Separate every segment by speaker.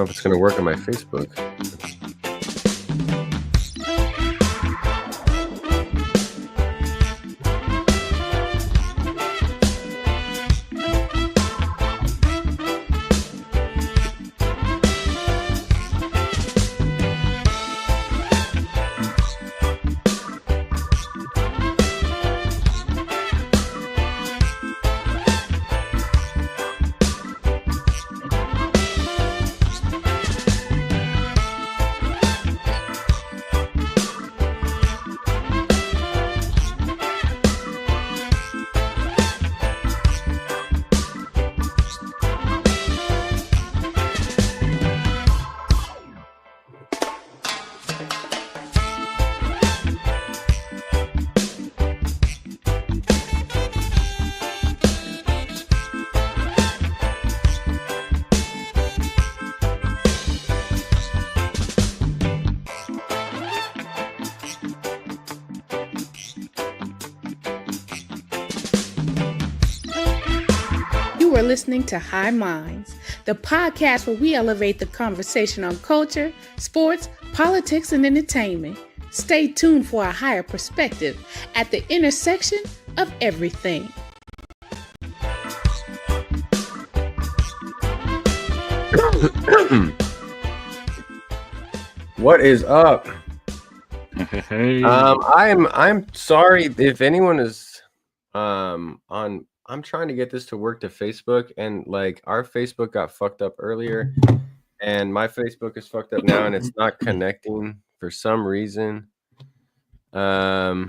Speaker 1: if it's going to work on my Facebook.
Speaker 2: You are listening to High Minds, the podcast where we elevate the conversation on culture, sports, politics, and entertainment. Stay tuned for a higher perspective at the intersection of everything.
Speaker 1: What is up?
Speaker 3: Hey.
Speaker 1: I'm sorry if anyone is I'm trying to get this to work to Facebook, and like our Facebook got fucked up earlier and my Facebook is fucked up now and it's not connecting for some reason. It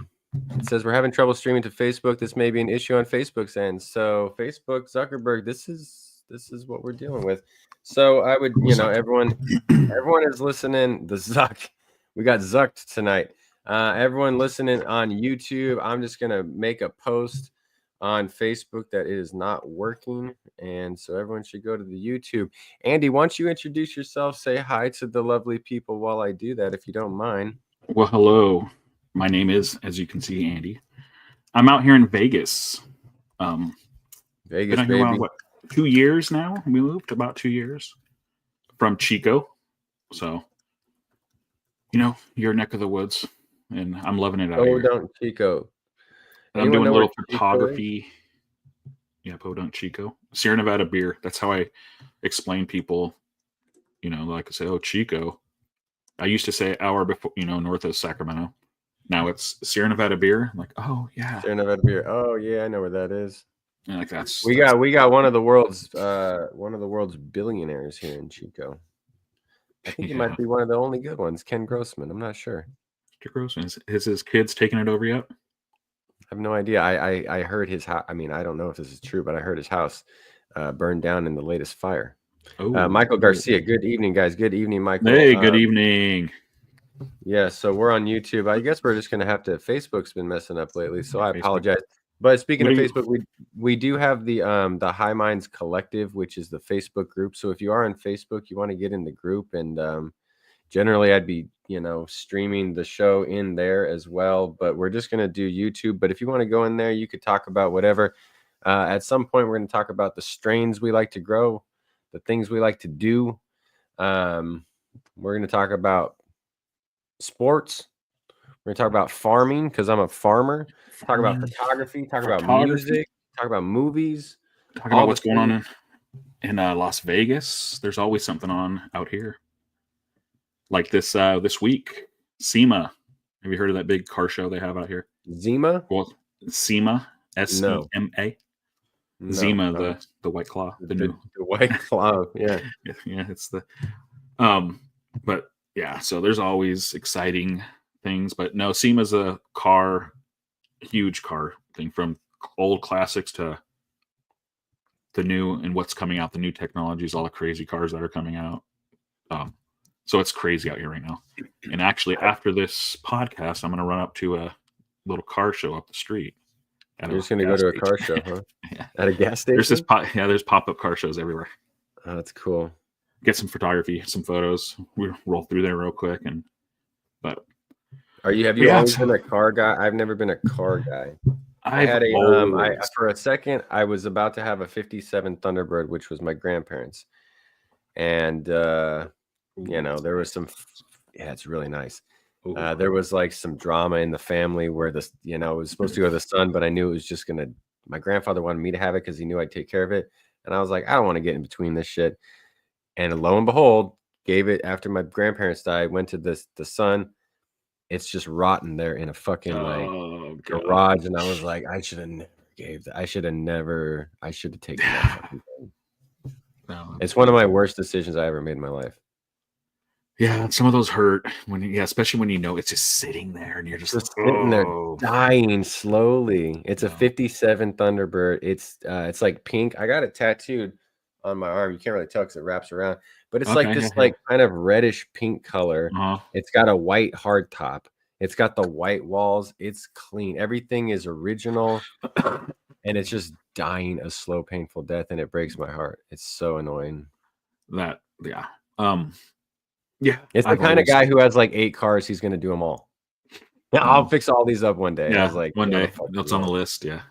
Speaker 1: says we're having trouble streaming to Facebook. This may be an issue on Facebook's end. So Facebook, Zuckerberg, this is what we're dealing with. So I would, everyone is listening. The Zuck, we got Zucked tonight. Everyone listening on YouTube, I'm just gonna make a post on Facebook that it is not working, and so everyone should go to the YouTube. Andy, why don't you introduce yourself? Say hi to the lovely people while I do that, if you don't mind.
Speaker 3: Well, hello. My name is, as you can see, Andy. I'm out here in Vegas.
Speaker 1: Vegas,
Speaker 3: been out here around, 2 years now? We moved about 2 years from Chico. So, your neck of the woods, and I'm loving it out here.
Speaker 1: Podunk, Chico.
Speaker 3: And I'm doing a little photography. Yeah, Podunk, Chico. Sierra Nevada beer. That's how I explain people, like I say, oh, Chico. I used to say hour before, north of Sacramento. Now it's Sierra Nevada beer. I'm like, oh yeah.
Speaker 1: Sierra Nevada beer. Oh yeah, I know where that is.
Speaker 3: And like that's
Speaker 1: we got one of the world's billionaires here in Chico. I think he might be one of the only good ones. Ken Grossman. I'm not sure.
Speaker 3: Mr. Grossman. Is his kids taking it over yet?
Speaker 1: I have no idea. I heard his house. I mean, I don't know if this is true, but I heard his house burned down in the latest fire.
Speaker 3: Oh,
Speaker 1: Michael Garcia. Good evening, guys. Good evening, Michael.
Speaker 3: Hey, good evening.
Speaker 1: Yeah, so we're on YouTube. I guess we're just gonna have to. Facebook's been messing up lately, so I apologize. But speaking of Facebook, we do have the High Minds Collective, which is the Facebook group. So if you are on Facebook, you want to get in the group, and generally I'd be streaming the show in there as well. But we're just gonna do YouTube. But if you want to go in there, you could talk about whatever. At some point, we're gonna talk about the strains we like to grow, the things we like to do. We're gonna talk about sports. We're gonna talk about farming because I'm a farmer. Talk about photography. Talk about music. Talk about movies.
Speaker 3: Talk about what's going on in Las Vegas. There's always something on out here. Like this week, SEMA. Have you heard of that big car show they have out here?
Speaker 1: Zima?
Speaker 3: Well, SEMA, SEMA.
Speaker 1: No,
Speaker 3: Zima, the White Claw,
Speaker 1: the White Claw. Yeah,
Speaker 3: yeah. It's the but yeah. So there's always exciting things, but no, SEMA's a huge car thing, from old classics to the new and what's coming out, the new technologies, all the crazy cars that are coming out. So it's crazy out here right now. And actually, after this podcast, I'm going to run up to a little car show up the street.
Speaker 1: You're just going to go to a car show, huh?
Speaker 3: Yeah.
Speaker 1: At a gas station?
Speaker 3: There's pop-up car shows everywhere.
Speaker 1: Oh, that's cool.
Speaker 3: Get some photography, some photos. We roll through there real quick. Have
Speaker 1: you always been a car guy? I've never been a car guy. For a second, I was about to have a 57 Thunderbird, which was my grandparents. and there was some. Yeah, it's really nice. There was like some drama in the family where it was supposed to go to the son, but I knew it was just gonna. My grandfather wanted me to have it because he knew I'd take care of it, and I was like, I don't want to get in between this shit. And lo and behold, gave it after my grandparents died. Went to the son. It's just rotten there in a fucking garage, and I was like, I should have never gave that. I should have taken that fucking thing. No, it's one of my worst decisions I ever made in my life.
Speaker 3: Yeah, some of those hurt especially when it's just sitting there and you're just
Speaker 1: sitting there dying slowly. It's a 57 Thunderbird. It's like pink. I got it tattooed on my arm. You can't really tell because it wraps around, but it's like this kind of reddish pink color. It's got a white hard top. It's got the white walls. It's clean. Everything is original, and it's just dying a slow, painful death, and it breaks my heart. It's so annoying.
Speaker 3: Yeah,
Speaker 1: it's the kind of guy who has like 8 cars. He's going to do them all. I'll fix all these up one day.
Speaker 3: Yeah,
Speaker 1: I was like,
Speaker 3: one day. That's on the list. Yeah.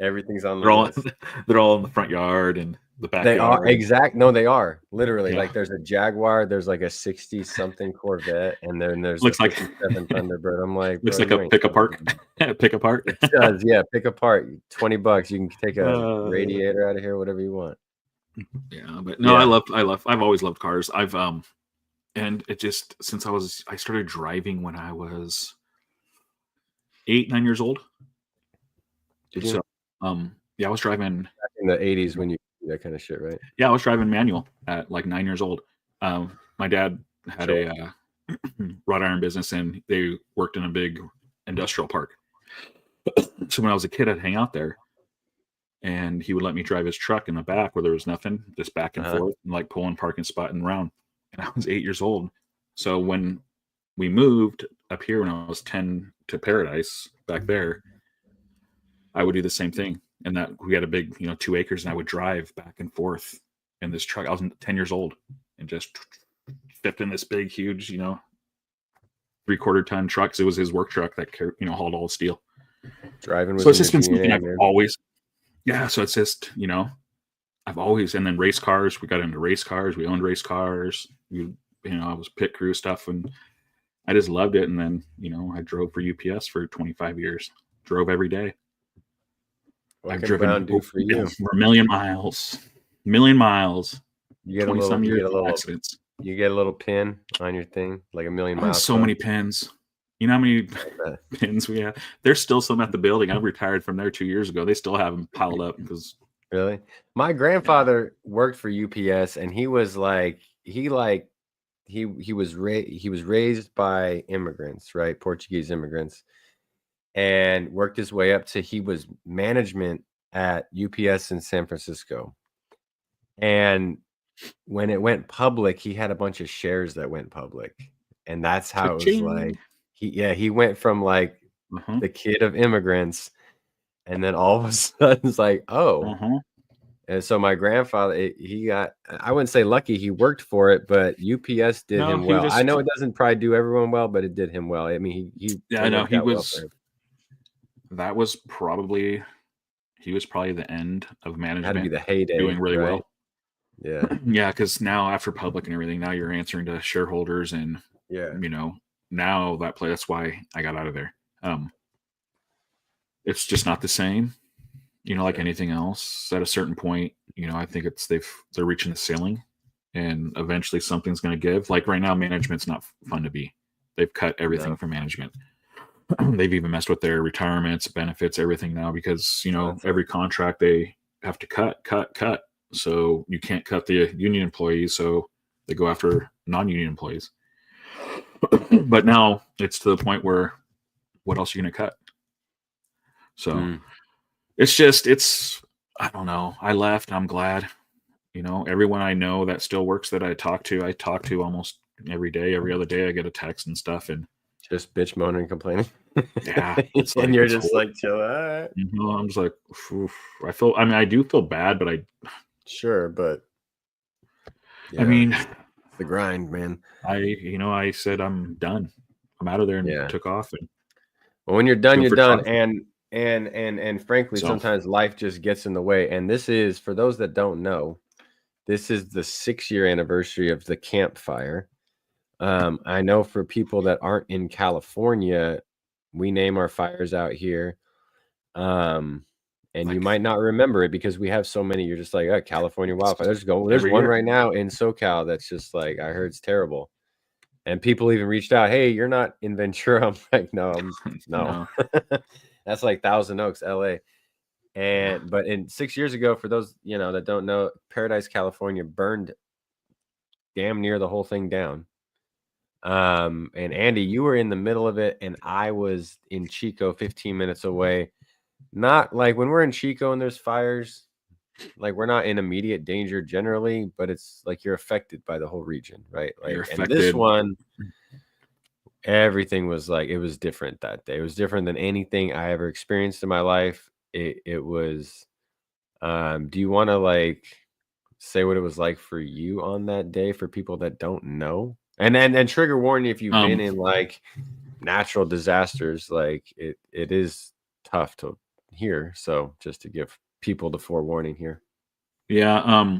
Speaker 1: Everything's on the list.
Speaker 3: They're all in the front yard and the backyard.
Speaker 1: They are exact. No, they are literally like there's a Jaguar. There's like a 60-something Corvette, and then there's
Speaker 3: looks like
Speaker 1: 57 Thunderbird. I'm like,
Speaker 3: looks like a pick apart. Pick apart.
Speaker 1: It does. Yeah, pick apart. $20. You can take a radiator out of here, whatever you want.
Speaker 3: Yeah, but no, I've always loved cars. And it just since I started driving when I was 8, 9 years old. So I was driving
Speaker 1: back in the 80s when you do that kind of shit, right?
Speaker 3: Yeah, I was driving manual at like 9 years old. My dad had a wrought iron business, and they worked in a big industrial park. So when I was a kid, I'd hang out there, and he would let me drive his truck in the back where there was nothing, just back and forth, and like pulling parking spot and around. And I was 8 years old. So when we moved up here when I was 10 to Paradise back there, I would do the same thing. And that we had a big, 2 acres, and I would drive back and forth in this truck. I was 10 years old and just stepped in this big, huge, 3/4 ton truck. So it was his work truck that hauled all the steel.
Speaker 1: Driving.
Speaker 3: So it's just been something I've always, so it's just, I've always, and then race cars, we got into race cars. We owned race cars. I was pit crew stuff, and I just loved it. And then, I drove for UPS for 25 years, drove every day. I've driven
Speaker 1: for you
Speaker 3: for a million miles.
Speaker 1: You get 20-some years of accidents. You get a little pin on your thing, like a million miles.
Speaker 3: So many pins. You know how many pins we have? There's still some at the building. I retired from there 2 years ago. They still have them piled up because.
Speaker 1: Really? My grandfather worked for UPS, and he was like he was raised by immigrants, right? Portuguese immigrants, and worked his way up to he was management at UPS in San Francisco. And when it went public, he had a bunch of shares that went public, and that's how it was like. He went from like the kid of immigrants. And then all of a sudden, it's like, And so my grandfather, he got, I wouldn't say lucky, he worked for it, but UPS did him well. I know it doesn't probably do everyone well, but it did him well. I mean,
Speaker 3: I know he was, that was probably, he was probably the end of management.
Speaker 1: Had to be the heyday.
Speaker 3: Doing really well.
Speaker 1: Yeah.
Speaker 3: Yeah, because now after public and everything, now you're answering to shareholders and, now that play, that's why I got out of there. It's just not the same, like anything else. At a certain point, I think they're reaching the ceiling, and eventually something's going to give. Like right now, management's not fun to be. They've cut everything from management. They've even messed with their retirements, benefits, everything now because every contract they have to cut. So you can't cut the union employees, so they go after non-union employees. But now it's to the point where, what else are you going to cut? So it's I don't know. I left. I'm glad. Everyone I know that still works that I talk to almost every day, every other day. I get a text and stuff, and
Speaker 1: just bitch moaning and complaining.
Speaker 3: Yeah,
Speaker 1: and you're just like, chill out.
Speaker 3: I'm just like, oof. I do feel bad, but
Speaker 1: sure, but
Speaker 3: I mean,
Speaker 1: it's the grind, man.
Speaker 3: I said I'm done. I'm out of there and took off. And
Speaker 1: well, when you're done, you're done. And frankly, sometimes life just gets in the way. And this is, for those that don't know, this is the 6-year anniversary of the campfire. I know for people that aren't in California, we name our fires out here. And you might not remember it because we have so many. You're just like, oh, California wildfire. There's one right now in SoCal that's just like, I heard it's terrible. And people even reached out, hey, you're not in Ventura. I'm like, no. That's like Thousand Oaks, LA. But 6 years ago, for those that don't know, Paradise, California burned damn near the whole thing down. And Andy, you were in the middle of it, and I was in Chico, 15 minutes away. Not like when we're in Chico and there's fires, like we're not in immediate danger generally, but it's like you're affected by the whole region, right? Like, and this one, everything was like, it was different that day. It was different than anything I ever experienced in my life. It was. Do you want to like say what it was like for you on that day for people that don't know? And trigger warning if you've been in like natural disasters, like it is tough to hear. So just to give people the forewarning here.
Speaker 3: Yeah.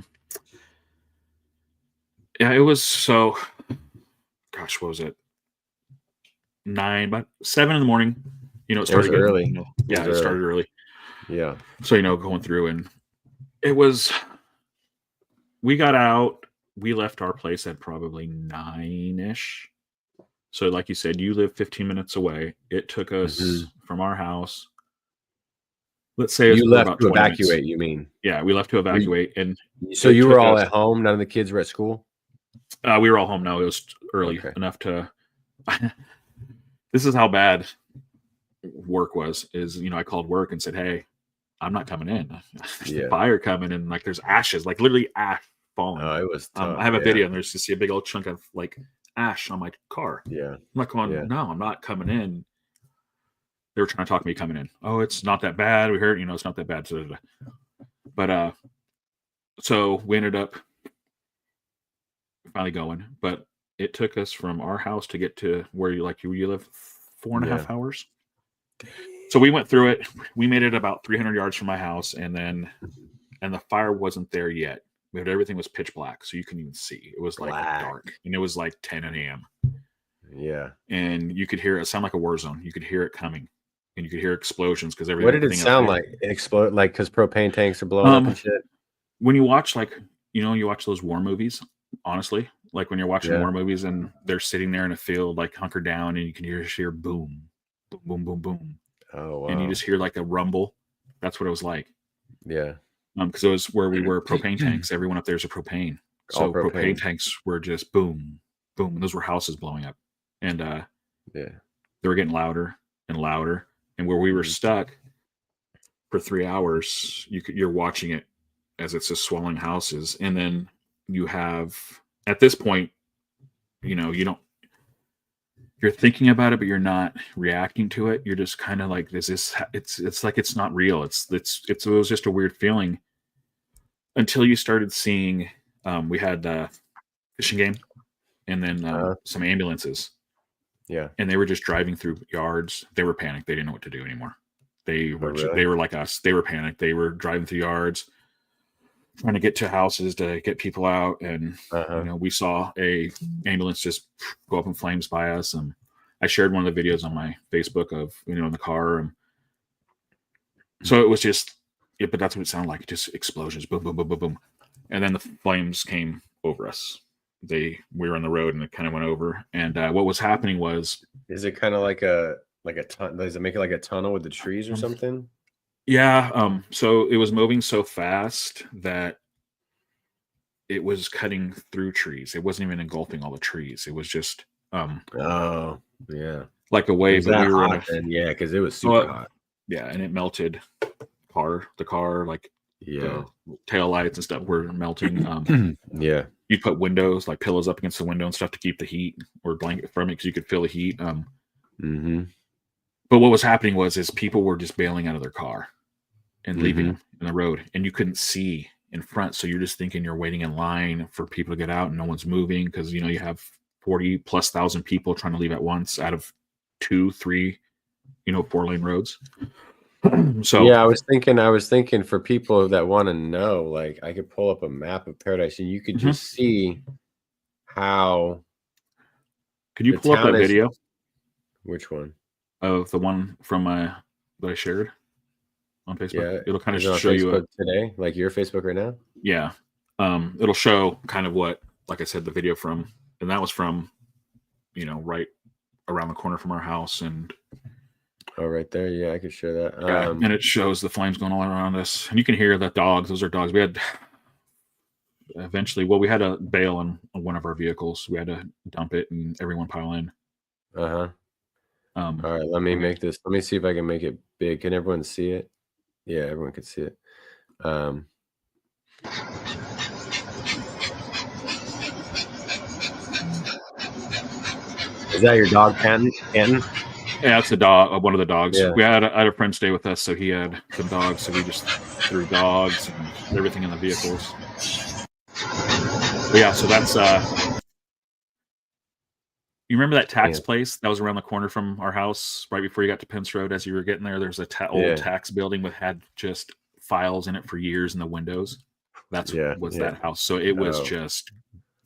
Speaker 3: Yeah, it was so. Gosh, what was it? 7 in the morning. It started
Speaker 1: early.
Speaker 3: It started early.
Speaker 1: Yeah.
Speaker 3: So going through, and it was. We got out. We left our place at probably 9-ish. So, like you said, you live 15 minutes away. It took us from our house. Let's say
Speaker 1: you left
Speaker 3: about
Speaker 1: to
Speaker 3: 20
Speaker 1: evacuate.
Speaker 3: minutes.
Speaker 1: You mean?
Speaker 3: Yeah, we left to evacuate, and
Speaker 1: so you were all at home. None of the kids were at school.
Speaker 3: We were all home. No, it was early enough to. This is how bad work was. I called work and said, "Hey, I'm not coming in. There's a fire coming, and like there's ashes, like literally ash falling."
Speaker 1: Oh, it was tough.
Speaker 3: I have a video, and there's just a big old chunk of like ash on my car.
Speaker 1: Yeah,
Speaker 3: I'm like going, no, I'm not coming in. They were trying to talk me coming in. Oh, it's not that bad. We heard, it's not that bad. But so we ended up finally going, but it took us from our house to get to where you live 4.5 hours. So we went through it. We made it about 300 yards from my house, and the fire wasn't there yet. Everything was pitch black, so you couldn't even see. It was like dark, and it was like 10 a.m.
Speaker 1: Yeah,
Speaker 3: and you could hear it sound like a war zone. You could hear it coming, and you could hear explosions because everything.
Speaker 1: What did it sound like? It exploded, like because propane tanks are blowing up and shit.
Speaker 3: When you watch you watch those war movies. Honestly, like when you're watching war movies and they're sitting there in a field, like hunkered down, and you can hear boom, boom, boom, boom, boom.
Speaker 1: Oh, wow.
Speaker 3: And you just hear like a rumble. That's what it was like.
Speaker 1: Yeah.
Speaker 3: Because it was where we were propane tanks. Everyone up there is a propane. So propane tanks were just boom, boom. And those were houses blowing up. And they were getting louder and louder. And where we were stuck for 3 hours, you're watching it as it's just swallowing houses. And then you have, at this point, you're thinking about it, but you're not reacting to it. You're just kind of like, it's like, it's not real. It was just a weird feeling until you started seeing, we had a fishing game and then some ambulances.
Speaker 1: Yeah.
Speaker 3: And they were just driving through yards. They were panicked. They didn't know what to do anymore. They were like us. They were panicked. They were driving through yards, trying to get to houses to get people out. And, we saw a ambulance just go up in flames by us. And I shared one of the videos on my Facebook of, in the car. And so it was just, but that's what it sounded like. Just explosions, boom, boom, boom, boom, boom. And then the flames came over us. We were on the road and it kind of went over. And what was happening was,
Speaker 1: is it kind of like a tunnel? Does it make it like a tunnel with the trees or something?
Speaker 3: Yeah. So it was moving so fast that it was cutting through trees. It wasn't even engulfing all the trees. It was just
Speaker 1: oh yeah,
Speaker 3: like a wave.
Speaker 1: That we were hot then? Yeah, because it was super hot.
Speaker 3: Yeah, and it melted the car, like the tail lights and stuff were melting.
Speaker 1: Yeah,
Speaker 3: you'd put windows, like pillows up against the window and stuff to keep the heat, or blanket from it because you could feel the heat. But what was happening is people were just bailing out of their car and leaving in the road, and you couldn't see in front. So you're just thinking you're waiting in line for people to get out and no one's moving because, you have 40,000+ people trying to leave at once out of 2, 3, 4-lane roads. So
Speaker 1: yeah, I was thinking for people that want to know, like I could pull up a map of Paradise and you could just see how
Speaker 3: can you
Speaker 1: the
Speaker 3: pull up
Speaker 1: town
Speaker 3: that
Speaker 1: is.
Speaker 3: video
Speaker 1: Which one?
Speaker 3: of the one from that I shared on Facebook?
Speaker 1: Yeah,
Speaker 3: It'll kind of
Speaker 1: is it on
Speaker 3: show you
Speaker 1: Facebook today? Like your Facebook right now?
Speaker 3: yeah. It'll show kind of what, like I said, the video from, and that was from, right around the corner from our house, and
Speaker 1: Oh, right there. Yeah, I could show that.
Speaker 3: yeah, and it shows the flames going all around us, and you can hear the dogs. Those are dogs. We had eventually, well, we had to bail on one of our vehicles. We had to dump it and everyone pile in.
Speaker 1: Uh-huh. All
Speaker 3: Um,
Speaker 1: right, let me make this. Let me see if I can make it big. Can everyone see it? Yeah, everyone can see it. Is that your dog, Canton?
Speaker 3: Yeah, it's a dog. One of the dogs.
Speaker 1: Yeah.
Speaker 3: I had a friend stay with us, so he had some dogs. So we just threw dogs and everything in the vehicles. But yeah, so that's. You remember that tax place that was around the corner from our house, right before you got to Pence Road? As you were getting there, there's a old tax building with had just files in it for years in the windows. That's that house. So it was just,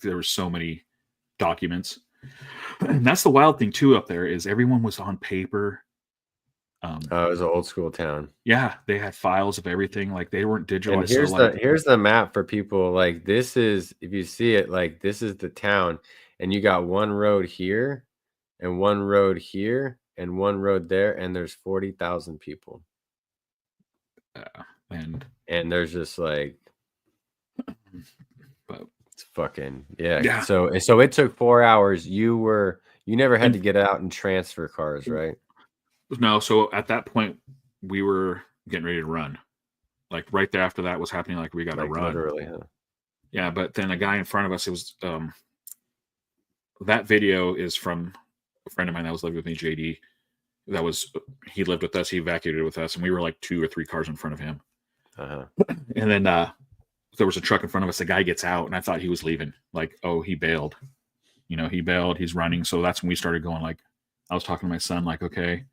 Speaker 3: there were so many documents. And that's the wild thing too up there is everyone was on paper.
Speaker 1: It was an old school town.
Speaker 3: Yeah, they had files of everything. Like they weren't digital.
Speaker 1: And here's the map for people. Like this is, if you see it, like this is the town, and you got one road here, and one road here, and one road there, and there's 40,000 people. And there's just like, but it's fucking yeah. So it took 4 hours. You never had to get out and transfer cars, right?
Speaker 3: No. So at that point, we were getting ready to run. Like right there after that was happening. Like we got to run.
Speaker 1: Literally, huh?
Speaker 3: Yeah, but then a guy in front of us. It was that video is from a friend of mine that was living with me, JD. He lived with us. He evacuated with us, and we were like 2 or 3 cars in front of him. And then there was a truck in front of us. The guy gets out, and I thought he was leaving. Like, oh, he bailed. He bailed. He's running. So that's when we started going. Like, I was talking to my son. Like, okay,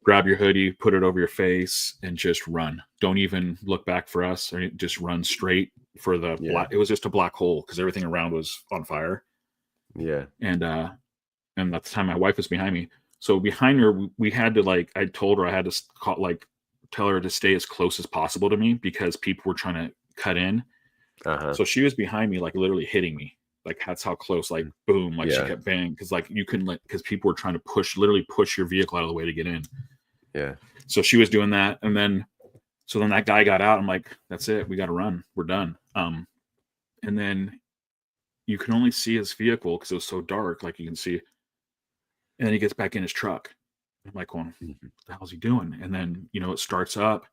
Speaker 3: grab your hoodie, put it over your face, and just run. Don't even look back for us, or just run straight for the black. It was just a black hole because everything around was on fire. Yeah. And at the time, my wife was behind me. So behind her, we had to I told her I had to tell her to stay as close as possible to me because people were trying to cut in. So she was behind me, like literally hitting me. Like that's how close, like boom, like she kept banging because like you couldn't because people were trying to literally push your vehicle out of the way to get in. Yeah. So she was doing that, and then that guy got out. I'm like, that's it, we got to run, we're done. And then you can only see his vehicle because it was so dark, like you can see. And then he gets back in his truck. I'm like, going, what the hell is he doing? And then it starts up.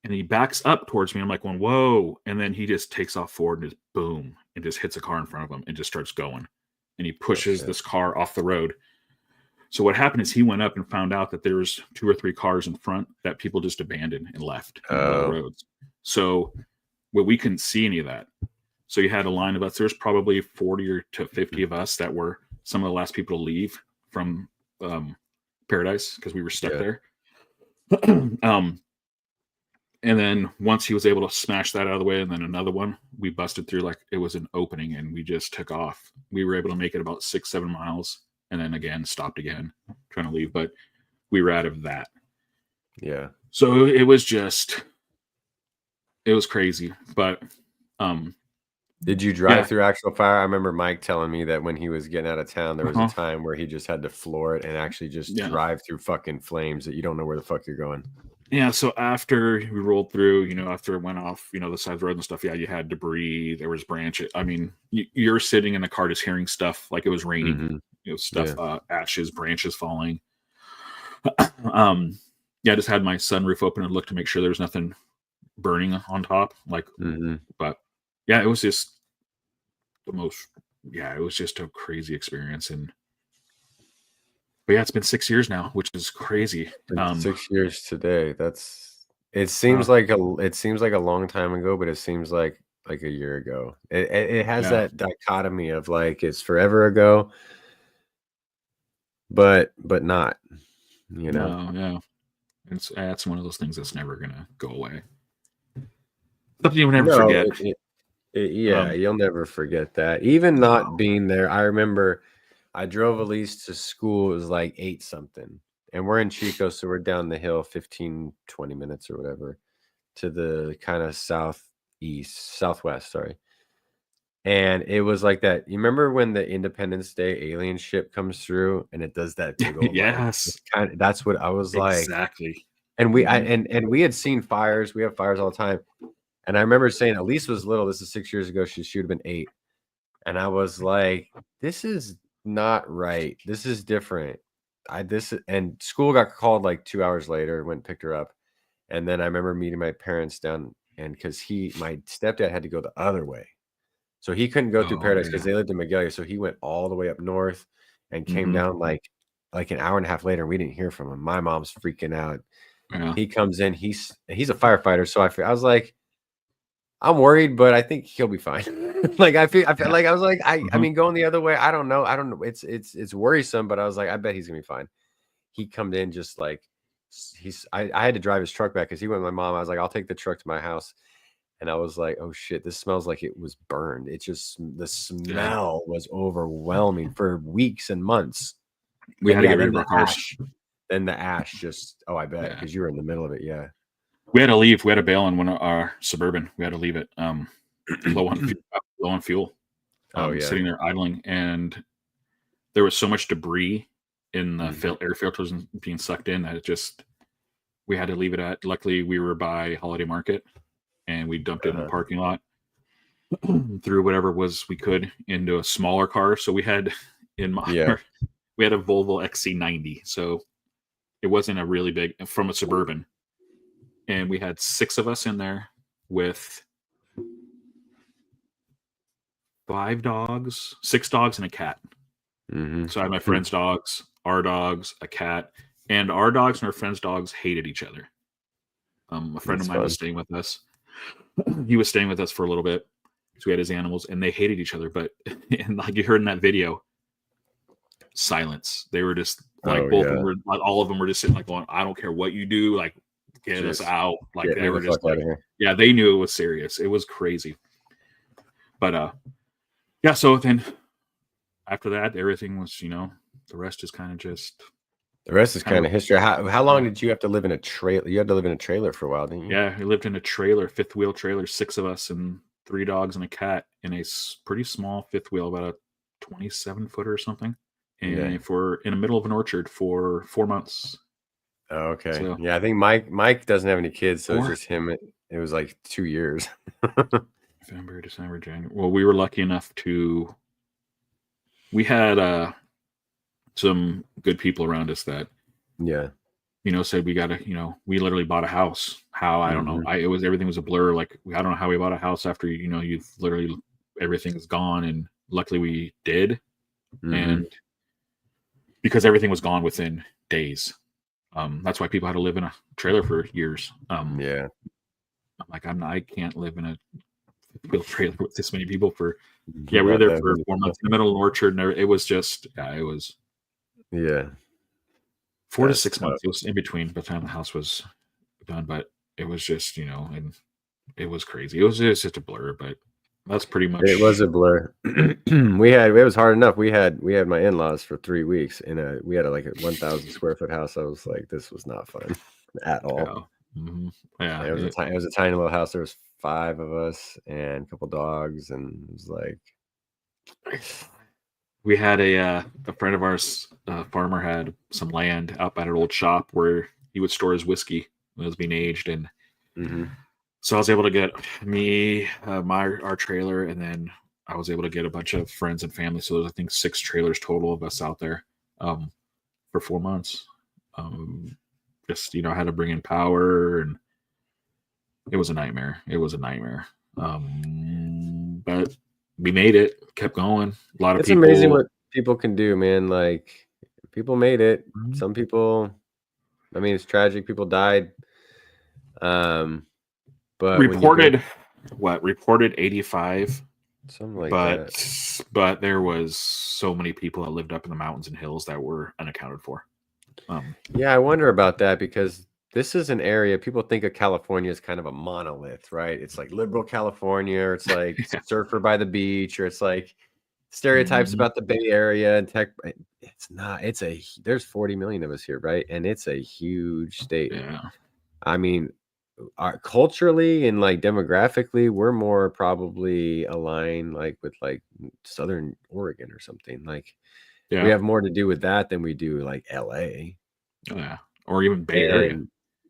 Speaker 3: And he backs up towards me. I'm like, going, whoa. And then he just takes off forward and just boom, and just hits a car in front of him and just starts going. And he pushes this car off the road. So what happened is he went up and found out that there was 2 or 3 cars in front that people just abandoned and left on the roads. So we couldn't see any of that. So you had a line of us. There's probably 40 to 50 of us that were some of the last people to leave from Paradise because we were stuck there. And then once he was able to smash that out of the way, and then another one, we busted through like it was an opening, and we just took off. We were able to make it about 6-7 miles, and then again stopped again, trying to leave, but we were out of that. Yeah. So it was crazy, but
Speaker 1: did you drive through actual fire? I remember Mike telling me that when he was getting out of town, there was a time where he just had to floor it and actually just drive through fucking flames that you don't know where the fuck you're going.
Speaker 3: Yeah, so after we rolled through, after it went off, the side of the road and stuff, you had debris, there was branches. I mean, you're sitting in the car just hearing stuff like it was raining, stuff, ashes, branches falling. I just had my sunroof open and looked to make sure there was nothing burning on top. But yeah, it was just it was just a crazy experience. But yeah, it's been 6 years now, which is crazy.
Speaker 1: 6 years today. It seems like a long time ago, but it seems like a year ago. It has that dichotomy of like it's forever ago, but not,
Speaker 3: No, That's one of those things that's never gonna go away. Something you will never
Speaker 1: No,
Speaker 3: forget.
Speaker 1: yeah, you'll never forget that. Even not
Speaker 3: No.
Speaker 1: being there, I remember I drove Elise to school. It was like 8 something. And we're in Chico, so we're down the hill 15, 20 minutes or whatever to the kind of southwest, sorry. And it was like that. You remember when the Independence Day alien ship comes through and it does that big old
Speaker 3: Yes,
Speaker 1: that's what I was like.
Speaker 3: exactly.
Speaker 1: And we had seen fires. We have fires all the time. And I remember saying Elise was little. This is 6 years ago. She would have been 8. And I was like, this is not right. This is different. And school got called like 2 hours later, went and picked her up. And then I remember meeting my parents down, and because my stepdad had to go the other way. So he couldn't go through Paradise because they lived in Magalia. So he went all the way up north and came down like an hour and a half later. And we didn't hear from him. My mom's freaking out.
Speaker 3: Yeah.
Speaker 1: He comes in. He's a firefighter. So I was like, I'm worried, but I think he'll be fine. Like I feel like I was like, I mean, going the other way, I don't know. It's worrisome, but I was like, I bet he's gonna be fine. He come in just like I had to drive his truck back because he went with my mom. I was like, I'll take the truck to my house. And I was like, oh shit, this smells like it was burned. The smell was overwhelming for weeks and months.
Speaker 3: We had to get rid of our cars.
Speaker 1: Then the ash just, I bet, because you were in the middle of it. Yeah.
Speaker 3: We had to leave. We had to bail on one of our Suburban. We had to leave it low on fuel. Sitting there idling. And there was so much debris in the air filters being sucked in that we had to leave it at. Luckily, we were by Holiday Market. And we dumped it in the parking lot, threw whatever we could into a smaller car. So we had we had a Volvo XC90. So it wasn't a really big, from a Suburban. And we had 6 of us in there with 6 dogs and a cat. So I had my friend's dogs, our dogs, a cat, and our dogs and our friend's dogs hated each other. A friend of mine was staying with us. He was staying with us for a little bit, so we had his animals, and they hated each other. But and like you heard in that video, silence. They were just like both of them were like all of them were just sitting like going, "I don't care what you do, like get us out." Like they were just like, yeah, they knew it was serious. It was crazy. But yeah. So then after that, everything was the rest is kind of just.
Speaker 1: The rest is kind of history. How long did you have to live in a trailer? You had to live in a trailer for a while, didn't you?
Speaker 3: Yeah, we lived in a trailer, 5th wheel trailer, 6 of us, and 3 dogs and a cat in a pretty small 5th wheel, about a 27-footer or something. And for in the middle of an orchard for 4 months.
Speaker 1: Oh, okay. So, yeah, I think Mike doesn't have any kids, so it's just him. It was like 2 years.
Speaker 3: November, December, January. Well, we were lucky enough we had some good people around us that said we gotta we literally bought a house. How I don't know. Everything was a blur. Like I don't know how we bought a house after you've literally everything is gone, and luckily we did. And because everything was gone within days, that's why people had to live in a trailer for years. I'm like I can't live in a trailer with this many people for. We were there for 4 months in the middle of an orchard, and it was just it was. 4 to 6 months. It was in between by the time the house was done, but it was just and it was crazy. It was just a blur, but that's pretty much.
Speaker 1: It was a blur. It was hard enough. We had my in-laws for 3 weeks, and we had like a 1,000 square foot house. I was like, this was not fun at all.
Speaker 3: Yeah,
Speaker 1: it was a tiny little house. There was 5 of us and a couple dogs, and it was like.
Speaker 3: We had a friend of ours, farmer, had some land up at an old shop where he would store his whiskey when it was being aged, and so I was able to get our trailer, and then I was able to get a bunch of friends and family. So there's I think 6 trailers total of us out there for 4 months. Just I had to bring in power, and it was a nightmare. But we made it, kept going. A lot of people.
Speaker 1: It's amazing what people can do, man. Like people made it. Some people, I mean, it's tragic. People died. But
Speaker 3: reported 85.
Speaker 1: Something like that.
Speaker 3: But there was so many people that lived up in the mountains and hills that were unaccounted for.
Speaker 1: Yeah, I wonder about that because this is an area people think of California as kind of a monolith, right? It's like liberal California, or it's like
Speaker 3: Yeah.
Speaker 1: surfer by the beach, or it's like stereotypes
Speaker 3: Mhm.
Speaker 1: about the Bay Area and tech. It's not. There's 40 million of us here, right? And it's a huge state.
Speaker 3: Yeah.
Speaker 1: I mean, culturally and like demographically, we're more probably aligned like with like Southern Oregon or something. Like we
Speaker 3: Yeah.
Speaker 1: have more to do with that than we do like LA
Speaker 3: Yeah. Or even Bay Area.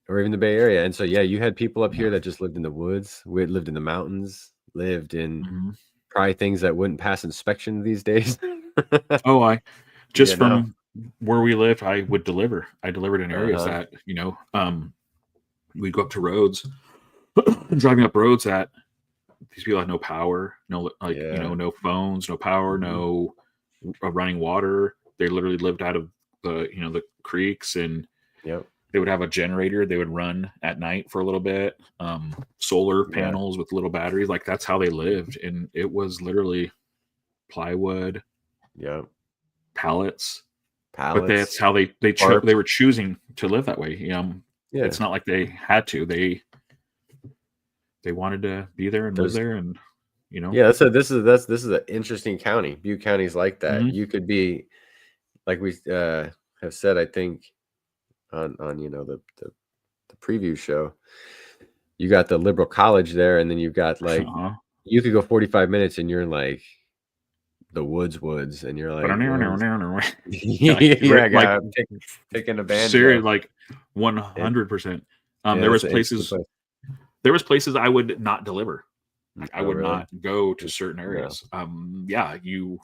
Speaker 1: or even the Bay Area. And so yeah, you had people up here that just lived in the woods, we lived in the mountains, lived in
Speaker 3: Mhm.
Speaker 1: probably things that wouldn't pass inspection these days.
Speaker 3: Oh, I just
Speaker 1: You know?
Speaker 3: from where we lived, I would deliver. I delivered in areas
Speaker 1: Uh-huh.
Speaker 3: that, we'd go up to roads, driving up roads that these people had no power, no
Speaker 1: Yeah.
Speaker 3: no phones, no power,
Speaker 1: Mhm.
Speaker 3: no running water. They literally lived out of the creeks, and
Speaker 1: Yep.
Speaker 3: they would have a generator they would run at night for a little bit. Solar
Speaker 1: Yeah.
Speaker 3: panels with little batteries, like that's how they lived, and it was literally plywood,
Speaker 1: Yep.
Speaker 3: pallets. But that's
Speaker 1: Pallets,
Speaker 3: how
Speaker 1: tarps.
Speaker 3: they were choosing to live that way.
Speaker 1: Yeah.
Speaker 3: It's not like they had to. They wanted to be there and live
Speaker 1: There's
Speaker 3: there, and you know.
Speaker 1: Yeah, this is an interesting county. Butte County's like that.
Speaker 3: Mhm.
Speaker 1: You could be like we have said, I think on the preview show. You got the liberal college there, and then you've got like
Speaker 3: Uh-huh.
Speaker 1: you could go 45 minutes and you're in like the woods, and you're like, where's
Speaker 3: Yeah,
Speaker 1: yeah,
Speaker 3: like
Speaker 1: guy picking a
Speaker 3: serious,
Speaker 1: banjo.
Speaker 3: like
Speaker 1: It,
Speaker 3: 100%.
Speaker 1: yeah,
Speaker 3: There was
Speaker 1: it's an interesting
Speaker 3: places
Speaker 1: place.
Speaker 3: I would not deliver. Like I
Speaker 1: Oh,
Speaker 3: would
Speaker 1: really?
Speaker 3: not go to certain
Speaker 1: No.
Speaker 3: areas. Yeah, you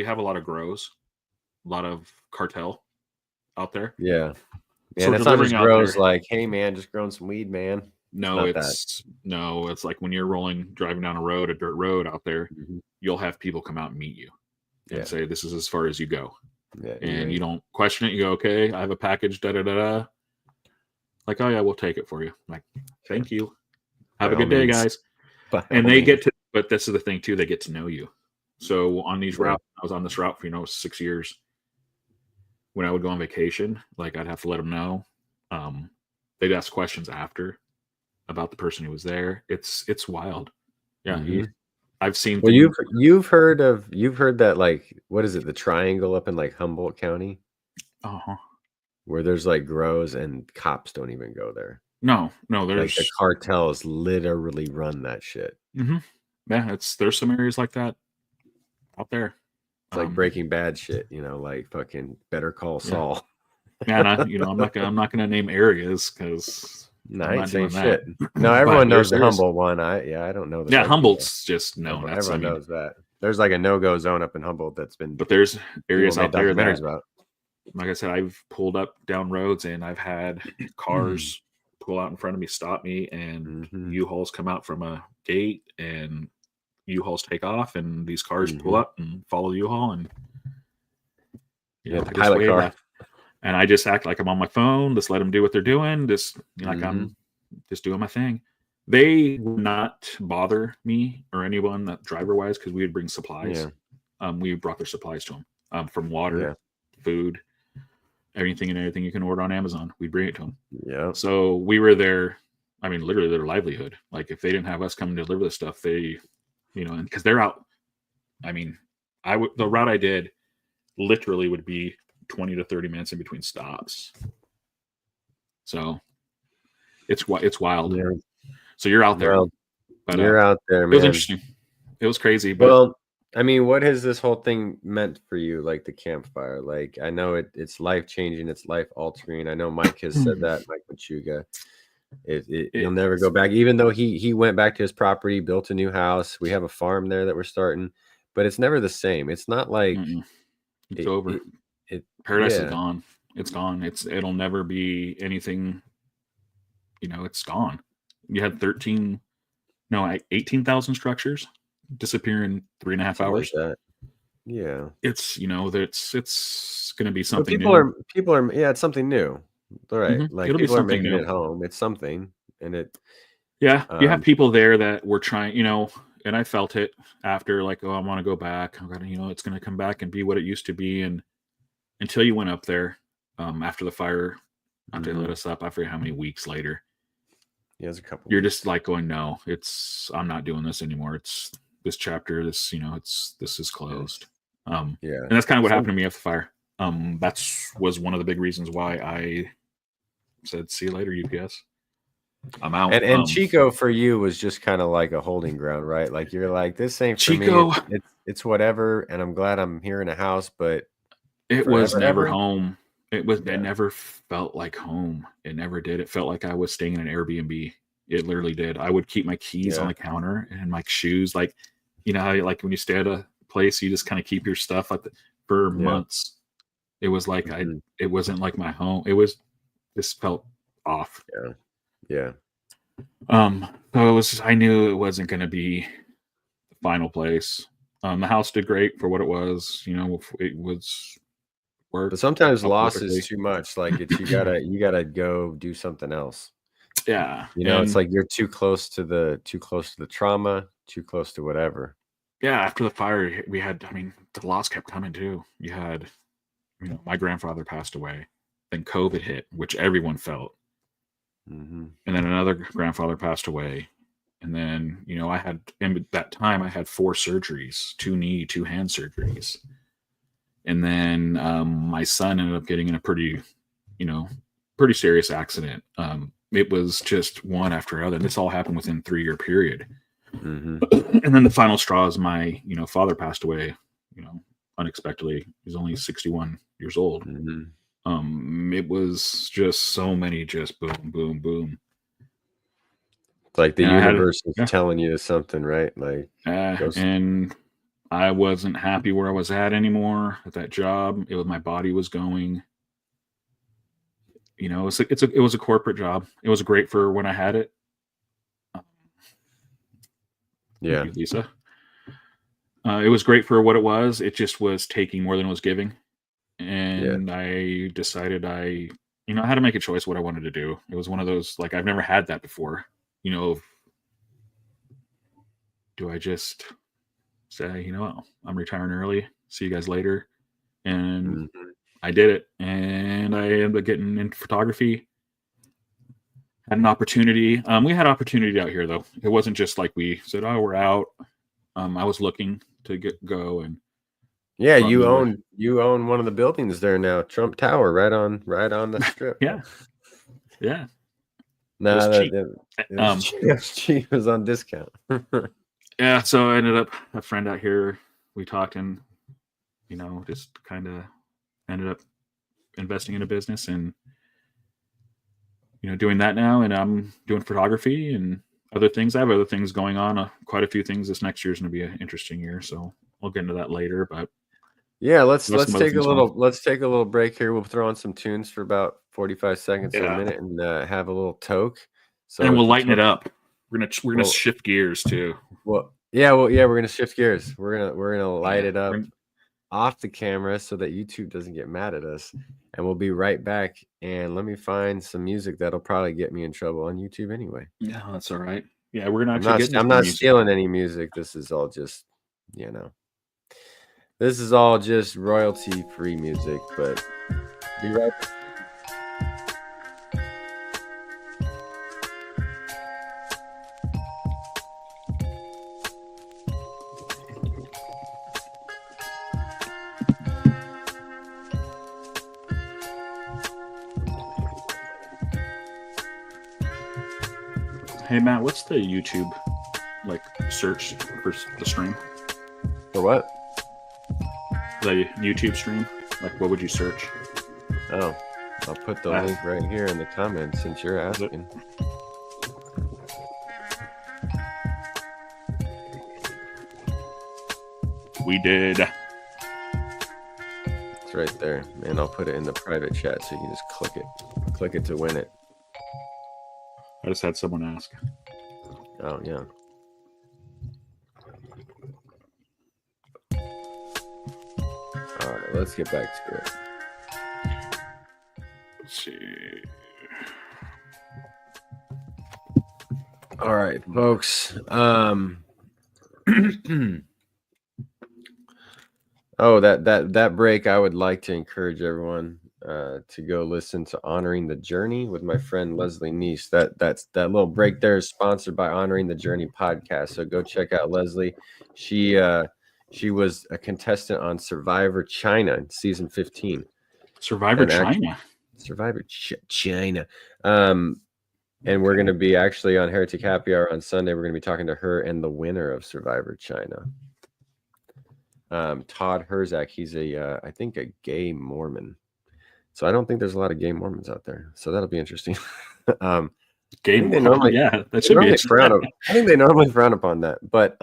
Speaker 3: have a lot of grows, a lot of cartel out there.
Speaker 1: Yeah.
Speaker 3: So
Speaker 1: Man, it's not
Speaker 3: delivering
Speaker 1: just
Speaker 3: out
Speaker 1: grows
Speaker 3: there,
Speaker 1: like, hey man, just growing some weed, man. It's
Speaker 3: no,
Speaker 1: not that.
Speaker 3: it's like when you're driving down a dirt road out there,
Speaker 1: Mhm.
Speaker 3: you'll have people come out and meet you and
Speaker 1: Yeah.
Speaker 3: say, "This is as far as you go,"
Speaker 1: Yeah.
Speaker 3: and you don't question it. You go, "Okay, I have a package." Da da da da. Like, oh yeah, we'll take it for you. I'm like,
Speaker 1: Sure.
Speaker 3: thank you.
Speaker 1: By
Speaker 3: Have a
Speaker 1: all
Speaker 3: good day,
Speaker 1: means.
Speaker 3: guys.
Speaker 1: By
Speaker 3: And
Speaker 1: all
Speaker 3: they
Speaker 1: means.
Speaker 3: get to, but this is the thing too. They get to know you. So on these
Speaker 1: Yeah.
Speaker 3: routes, I was on this route for 6 years. When I would go on vacation, like I'd have to let them know. They'd ask questions after about the person who was there. It's wild. Yeah,
Speaker 1: Mhm.
Speaker 3: I've seen
Speaker 1: Well,
Speaker 3: things.
Speaker 1: you've heard that, like, what is it, the triangle up in like Humboldt County
Speaker 3: Uh-huh.
Speaker 1: where there's like grows and cops don't even go there.
Speaker 3: No,
Speaker 1: Like the
Speaker 3: there's
Speaker 1: cartels literally run that shit.
Speaker 3: mhm. Yeah, there's some areas like that out there.
Speaker 1: It's like
Speaker 3: Um,
Speaker 1: Breaking Bad shit, like fucking Better Call
Speaker 3: yeah,
Speaker 1: Saul.
Speaker 3: man. I'm not gonna name areas because
Speaker 1: No,
Speaker 3: I'm
Speaker 1: I ain't
Speaker 3: not
Speaker 1: saying
Speaker 3: doing that.
Speaker 1: shit. No,
Speaker 3: But
Speaker 1: everyone knows the
Speaker 3: there's
Speaker 1: Humboldt one. I don't know the
Speaker 3: yeah,
Speaker 1: rest of
Speaker 3: Humboldt's just no.
Speaker 1: but
Speaker 3: That's I
Speaker 1: everyone
Speaker 3: mean,
Speaker 1: knows that. There's like a no-go zone up in Humboldt that's been
Speaker 3: but there's
Speaker 1: people
Speaker 3: areas
Speaker 1: made
Speaker 3: out there
Speaker 1: documentaries
Speaker 3: that,
Speaker 1: about.
Speaker 3: like I said, I've pulled up down roads and I've had cars pull out in front of me, stop me, and
Speaker 1: Mhm.
Speaker 3: U-Hauls come out from a gate and U-Hauls take off, and these cars pull
Speaker 1: Mhm.
Speaker 3: up and follow U-Haul, and
Speaker 1: Yeah, the
Speaker 3: I just
Speaker 1: pilot
Speaker 3: wave
Speaker 1: car.
Speaker 3: at, and I just act like I'm on my phone. Just let them do what they're doing. Just like
Speaker 1: Mhm.
Speaker 3: I'm just doing my thing. They would not bother me or anyone that driver wise because we would bring supplies.
Speaker 1: Yeah.
Speaker 3: We brought their supplies to them, from
Speaker 1: Yeah.
Speaker 3: water, food, anything and everything you can order on Amazon. We bring it to them.
Speaker 1: Yeah.
Speaker 3: So we were there. I mean, literally their livelihood. Like if they didn't have us come and deliver this stuff, they, and because they're out. I mean, the route I did literally would be 20 to 30 minutes in between stops. So it's wild.
Speaker 1: Yeah.
Speaker 3: So you're out there,
Speaker 1: Well,
Speaker 3: but
Speaker 1: you're out there,
Speaker 3: it was
Speaker 1: man.
Speaker 3: interesting. It was crazy, but
Speaker 1: Well, I mean, what has this whole thing meant for you, like the campfire? Like, I know it's life changing, it's life altering. I know Mike has said that, Mike Machuga. You'll never go back, even though he went back to his property, built a new house. We have a farm there that we're starting, but it's never the same. It's not like
Speaker 3: it's over. Paradise is gone. It's gone. It'll never be anything. It's gone. You had 18,000 structures disappear in 3.5 hours.
Speaker 1: Like that. Yeah,
Speaker 3: It's it's going to be
Speaker 1: but
Speaker 3: something
Speaker 1: people
Speaker 3: new.
Speaker 1: are yeah, it's something new. All right, like
Speaker 3: It'll be
Speaker 1: people are
Speaker 3: something
Speaker 1: making
Speaker 3: new.
Speaker 1: it home. It's something, and
Speaker 3: Yeah, you have people there that were trying, and I felt it after, like, oh, I want to go back. I'm gonna, it's going to come back and be what it used to be. And until you went up there, after the fire after they lit us up. I forget how many weeks later.
Speaker 1: Yeah, it was a couple.
Speaker 3: You're just like going, no, I'm not doing this anymore. It's this chapter. This is closed.
Speaker 1: Yeah.
Speaker 3: And that's kind of what happened to me after the fire. Was one of the big reasons why I said, "See you later, UPS. I'm out."
Speaker 1: And Chico for you was just kind of like a holding ground, right? Like you're like, this ain't for
Speaker 3: Chico,
Speaker 1: me. It's whatever, and I'm glad I'm here in a house, but
Speaker 3: it was never
Speaker 1: ever?
Speaker 3: Home. It never felt like home. It never did. It felt like I was staying in an Airbnb. It literally did. I would keep my keys on the counter and my shoes. Like, you know how like when you stay at a place, you just kind of keep your stuff for months. It was like it wasn't like my home. This felt off.
Speaker 1: Yeah.
Speaker 3: So I knew it wasn't going to be the final place. The house did great for what it was. You know, it was work.
Speaker 1: But sometimes loss is too much. Like you gotta go do something else.
Speaker 3: Yeah.
Speaker 1: You know, it's like you're too close to the trauma, too close to whatever.
Speaker 3: Yeah. After the fire, the loss kept coming too. You had, my grandfather passed away. Then COVID hit, which everyone felt.
Speaker 1: Mm-hmm.
Speaker 3: And then another grandfather passed away. And then, in that time, I had 4 surgeries, 2 knee, 2 hand surgeries. And then my son ended up getting in a pretty serious accident. It was just one after another. And this all happened within 3-year period.
Speaker 1: Mm-hmm.
Speaker 3: And then the final straw is my, father passed away, unexpectedly. He's only 61 years old.
Speaker 1: Mm-hmm.
Speaker 3: It was just so many, just boom, boom, boom.
Speaker 1: It's like the universe is telling you something, right? Like,
Speaker 3: and I wasn't happy where I was at anymore at that job. My body was going. It was a corporate job. It was great for when I had it.
Speaker 1: Yeah,
Speaker 3: thank you, Lisa. It was great for what it was. It just was taking more than it was giving. And I decided I had to make a choice what I wanted to do. It was one of those, like, I've never had that before. Do I just say, I'm retiring early, see you guys later? And I did it. And I ended up getting into photography. Had an opportunity. We had opportunity out here, though. It wasn't just like we said, oh, we're out. I was looking to go and
Speaker 1: you own one of the buildings there now, Trump Tower, right on the strip.
Speaker 3: Yeah.
Speaker 1: No, it was cheap. It was on discount.
Speaker 3: Yeah, so I ended up a friend out here. We talked and just kind of ended up investing in a business and doing that now. And I'm doing photography and other things. I have other things going on. Quite a few things. This next year is going to be an interesting year, so we'll get into that later. But
Speaker 1: yeah, let's take a little break here. We'll throw on some tunes for about 45 seconds to a minute and have a little toke. So
Speaker 3: and we'll lighten it up. We're gonna shift gears too.
Speaker 1: We're gonna shift gears. We're gonna light it up off the camera so that YouTube doesn't get mad at us. And we'll be right back. And let me find some music that'll probably get me in trouble on YouTube anyway.
Speaker 3: Yeah, that's all right. Yeah, we're gonna
Speaker 1: I'm not stealing any music. This is all just, this is all just royalty-free music. But be right back.
Speaker 3: Hey Matt, what's the YouTube search for the stream?
Speaker 1: For what?
Speaker 3: The YouTube stream? What would you search?
Speaker 1: Oh, I'll put the link right here in the comments since you're asking.
Speaker 3: We did.
Speaker 1: It's right there, and I'll put it in the private chat so you can just click it. Click it to win it.
Speaker 3: I just had someone ask.
Speaker 1: Oh, yeah. All right, let's get back to it.
Speaker 3: Let's see.
Speaker 1: All right, folks. Oh, that break, I would like to encourage everyone. to go listen to Honoring the Journey with my friend Leslie Neese. That little break there is sponsored by Honoring the Journey podcast. So go check out Leslie. She was a contestant on Survivor China in season 15.
Speaker 3: Survivor China.
Speaker 1: Survivor China. And we're going to be actually on Heretic Happy Hour on Sunday. We're going to be talking to her and the winner of Survivor China. Todd Herzak. He's I think a gay Mormon. So I don't think there's a lot of gay Mormons out there. So that'll be interesting.
Speaker 3: Gay Mormon, yeah, that should be.
Speaker 1: I think they normally frown upon that. But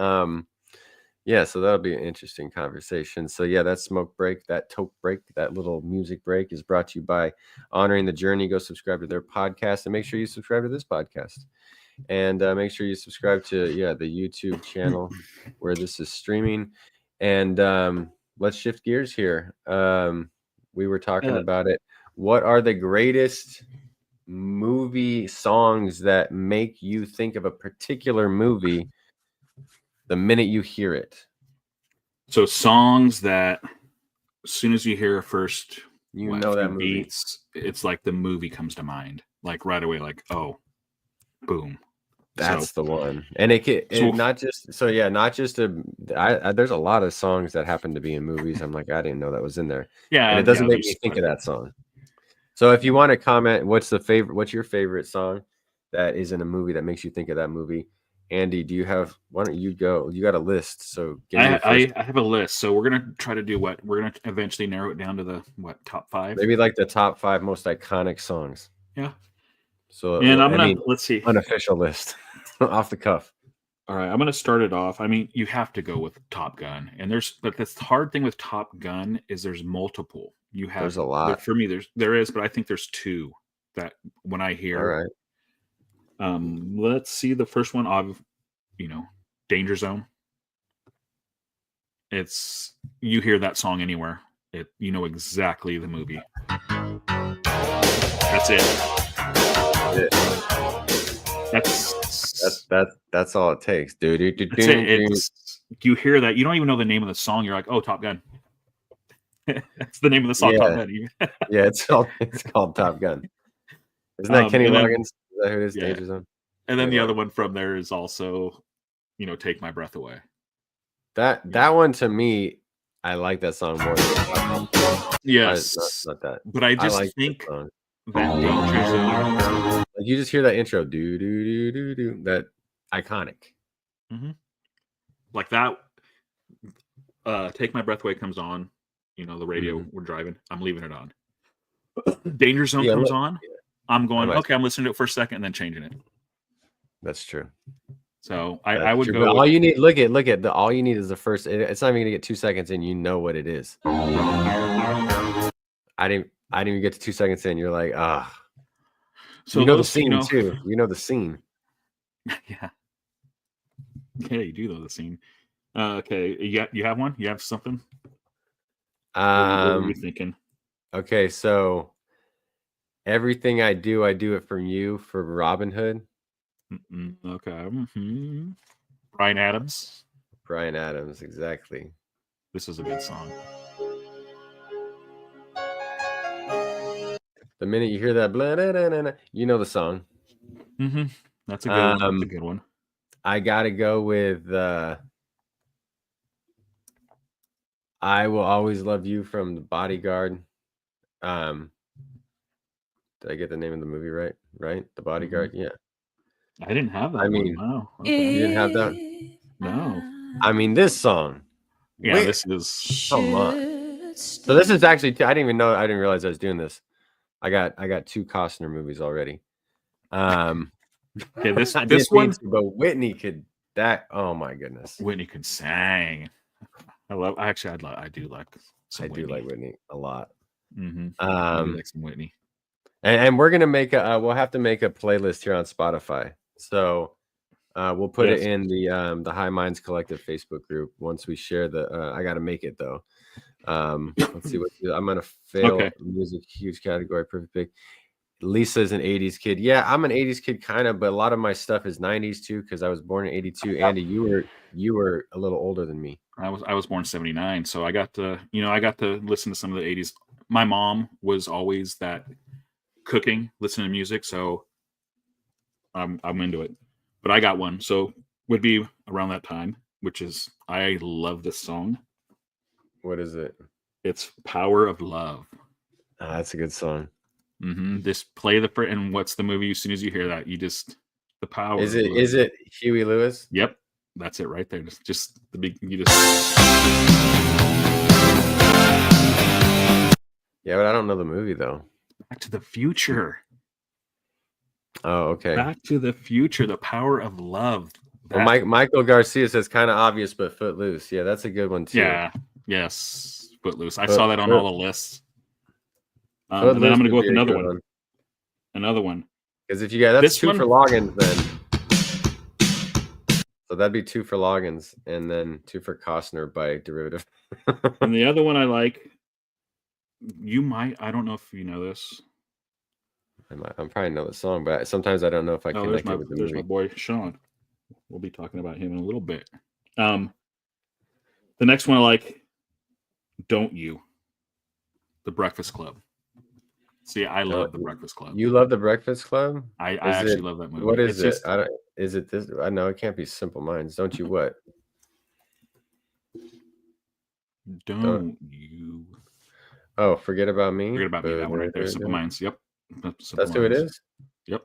Speaker 1: yeah, so that'll be an interesting conversation. So yeah, that smoke break, that toke break, that little music break is brought to you by Honoring the Journey. Go subscribe to their podcast and make sure you subscribe to this podcast. And make sure you subscribe to the YouTube channel where this is streaming. And let's shift gears here. We were talking about it. What are the greatest movie songs that make you think of a particular movie the minute you hear it?
Speaker 3: So songs that as soon as you hear first,
Speaker 1: know that movie.
Speaker 3: Beats, it's like the movie comes to mind, like right away, like, oh, boom.
Speaker 1: That's the one. And not just there's a lot of songs that happen to be in movies. I'm like, I didn't know that was in there.
Speaker 3: Yeah.
Speaker 1: And it doesn't make me think of that song. So if you want to comment, what's your favorite song that is in a movie that makes you think of that movie? Andy, why don't you go? You got a list. So
Speaker 3: I have a list. So we're going to try to do what? We're going to eventually narrow it down to the top 5?
Speaker 1: Maybe like the top 5 most iconic songs.
Speaker 3: Yeah.
Speaker 1: So,
Speaker 3: and let's see.
Speaker 1: Unofficial list off the cuff.
Speaker 3: All right. I'm going to start it off. I mean, you have to go with Top Gun. But the hard thing with Top Gun is there's multiple. There's
Speaker 1: a lot.
Speaker 3: For me, there is, but I think there's 2 that when I hear.
Speaker 1: All right.
Speaker 3: Let's see the first one of, Danger Zone. You hear that song anywhere. You know exactly the movie. That's it.
Speaker 1: That's all it takes.
Speaker 3: You hear that, you don't even know the name of the song. You're like, oh, Top Gun. That's the name of the song. Top Gun.
Speaker 1: Yeah, it's called Top Gun. Isn't that Kenny Loggins? Is that who it is?
Speaker 3: Yeah.
Speaker 1: Danger Zone.
Speaker 3: And then the other one from there is also, Take My Breath Away.
Speaker 1: That one to me, I like that song more.
Speaker 3: Yes,
Speaker 1: not that.
Speaker 3: But I think that Danger Zone.
Speaker 1: Like you just hear that intro, do do do do do. That iconic.
Speaker 3: Mm-hmm. Like that. Take My Breath Away comes on. The radio. We're driving. I'm leaving it on. Danger Zone comes on. Yeah. I'm going. Okay, I'm listening to it for a second and then changing it.
Speaker 1: That's true.
Speaker 3: So I would go.
Speaker 1: All you need, look at all you need is the first. It's not even gonna get 2 seconds in. You know what it is. I didn't even get to 2 seconds in. You're like, So the scene too. You know the scene.
Speaker 3: Yeah. Yeah, you do know the scene. Okay, you have one. You have something. What are you thinking?
Speaker 1: Okay, so Everything I Do It for You for Robin Hood.
Speaker 3: Okay. Mm-hmm. Bryan Adams.
Speaker 1: Bryan Adams, exactly.
Speaker 3: This is a good song.
Speaker 1: The minute you hear that, blah, blah, blah, blah, you know the song.
Speaker 3: Mm-hmm. That's a good one. That's a good one.
Speaker 1: I gotta go with I Will Always Love You from The Bodyguard. Did I get the name of the movie right? Right? The Bodyguard? Mm-hmm. Yeah.
Speaker 3: I didn't have that. Wow.
Speaker 1: Okay. You didn't have that?
Speaker 3: No.
Speaker 1: I mean, this song.
Speaker 3: Yeah, this is.
Speaker 1: Come on. So this is actually. I didn't realize I was doing this. I got 2 Costner movies already.
Speaker 3: Okay, this one.
Speaker 1: But Whitney could that. Oh my goodness.
Speaker 3: Whitney could sing. I do like.
Speaker 1: Like Whitney a lot.
Speaker 3: Mm-hmm. I do like some Whitney.
Speaker 1: And we're gonna we'll have to make a playlist here on Spotify. So we'll put it in the High Minds Collective Facebook group once we share the. I got to make it though. Let's see what I'm gonna fail.
Speaker 3: Okay.
Speaker 1: Music, huge category, perfect pick. Lisa's an 80s kid. Yeah, I'm an 80s kid kind of, but a lot of my stuff is 90s too because I was born in 82. Andy, you were a little older than me.
Speaker 3: I was born in 79, so I got to listen to some of the 80s. My mom was always that cooking, listening to music, so I'm into it. But I got one, so would be around that time, which is I love this song.
Speaker 1: What is it?
Speaker 3: It's "Power of Love."
Speaker 1: That's a good song.
Speaker 3: Just play and what's the movie? As soon as you hear that, you just the power.
Speaker 1: Is it Huey Lewis?
Speaker 3: Yep, that's it right there. Just the big. You just.
Speaker 1: Yeah, but I don't know the movie though.
Speaker 3: Back to the Future.
Speaker 1: Oh, okay.
Speaker 3: Back to the Future. The Power of Love.
Speaker 1: Well, Michael Garcia says kind of obvious, but Footloose. Yeah, that's a good one too.
Speaker 3: Yeah. Yes. Footloose. I saw that on all the lists. And then I'm going to go with another one. Another one.
Speaker 1: Because if you got that's two for logins, then so that'd be 2 for logins, and then 2 for Costner by derivative.
Speaker 3: And the other one I like, I don't know if you know this.
Speaker 1: I'm probably know the song, but sometimes I don't know if I connect it with the movie.
Speaker 3: There's my boy Sean. We'll be talking about him in a little bit. The next one I like, Don't You, The Breakfast Club. See, I love The Breakfast Club.
Speaker 1: You love The Breakfast Club?
Speaker 3: I actually love that movie.
Speaker 1: What is it? Is it this? I know it can't be Simple Minds. Don't you what?
Speaker 3: Don't you?
Speaker 1: Oh, Forget About Me?
Speaker 3: Forget About Me, that one right there. Simple Minds. Yep.
Speaker 1: That's who it is?
Speaker 3: Yep.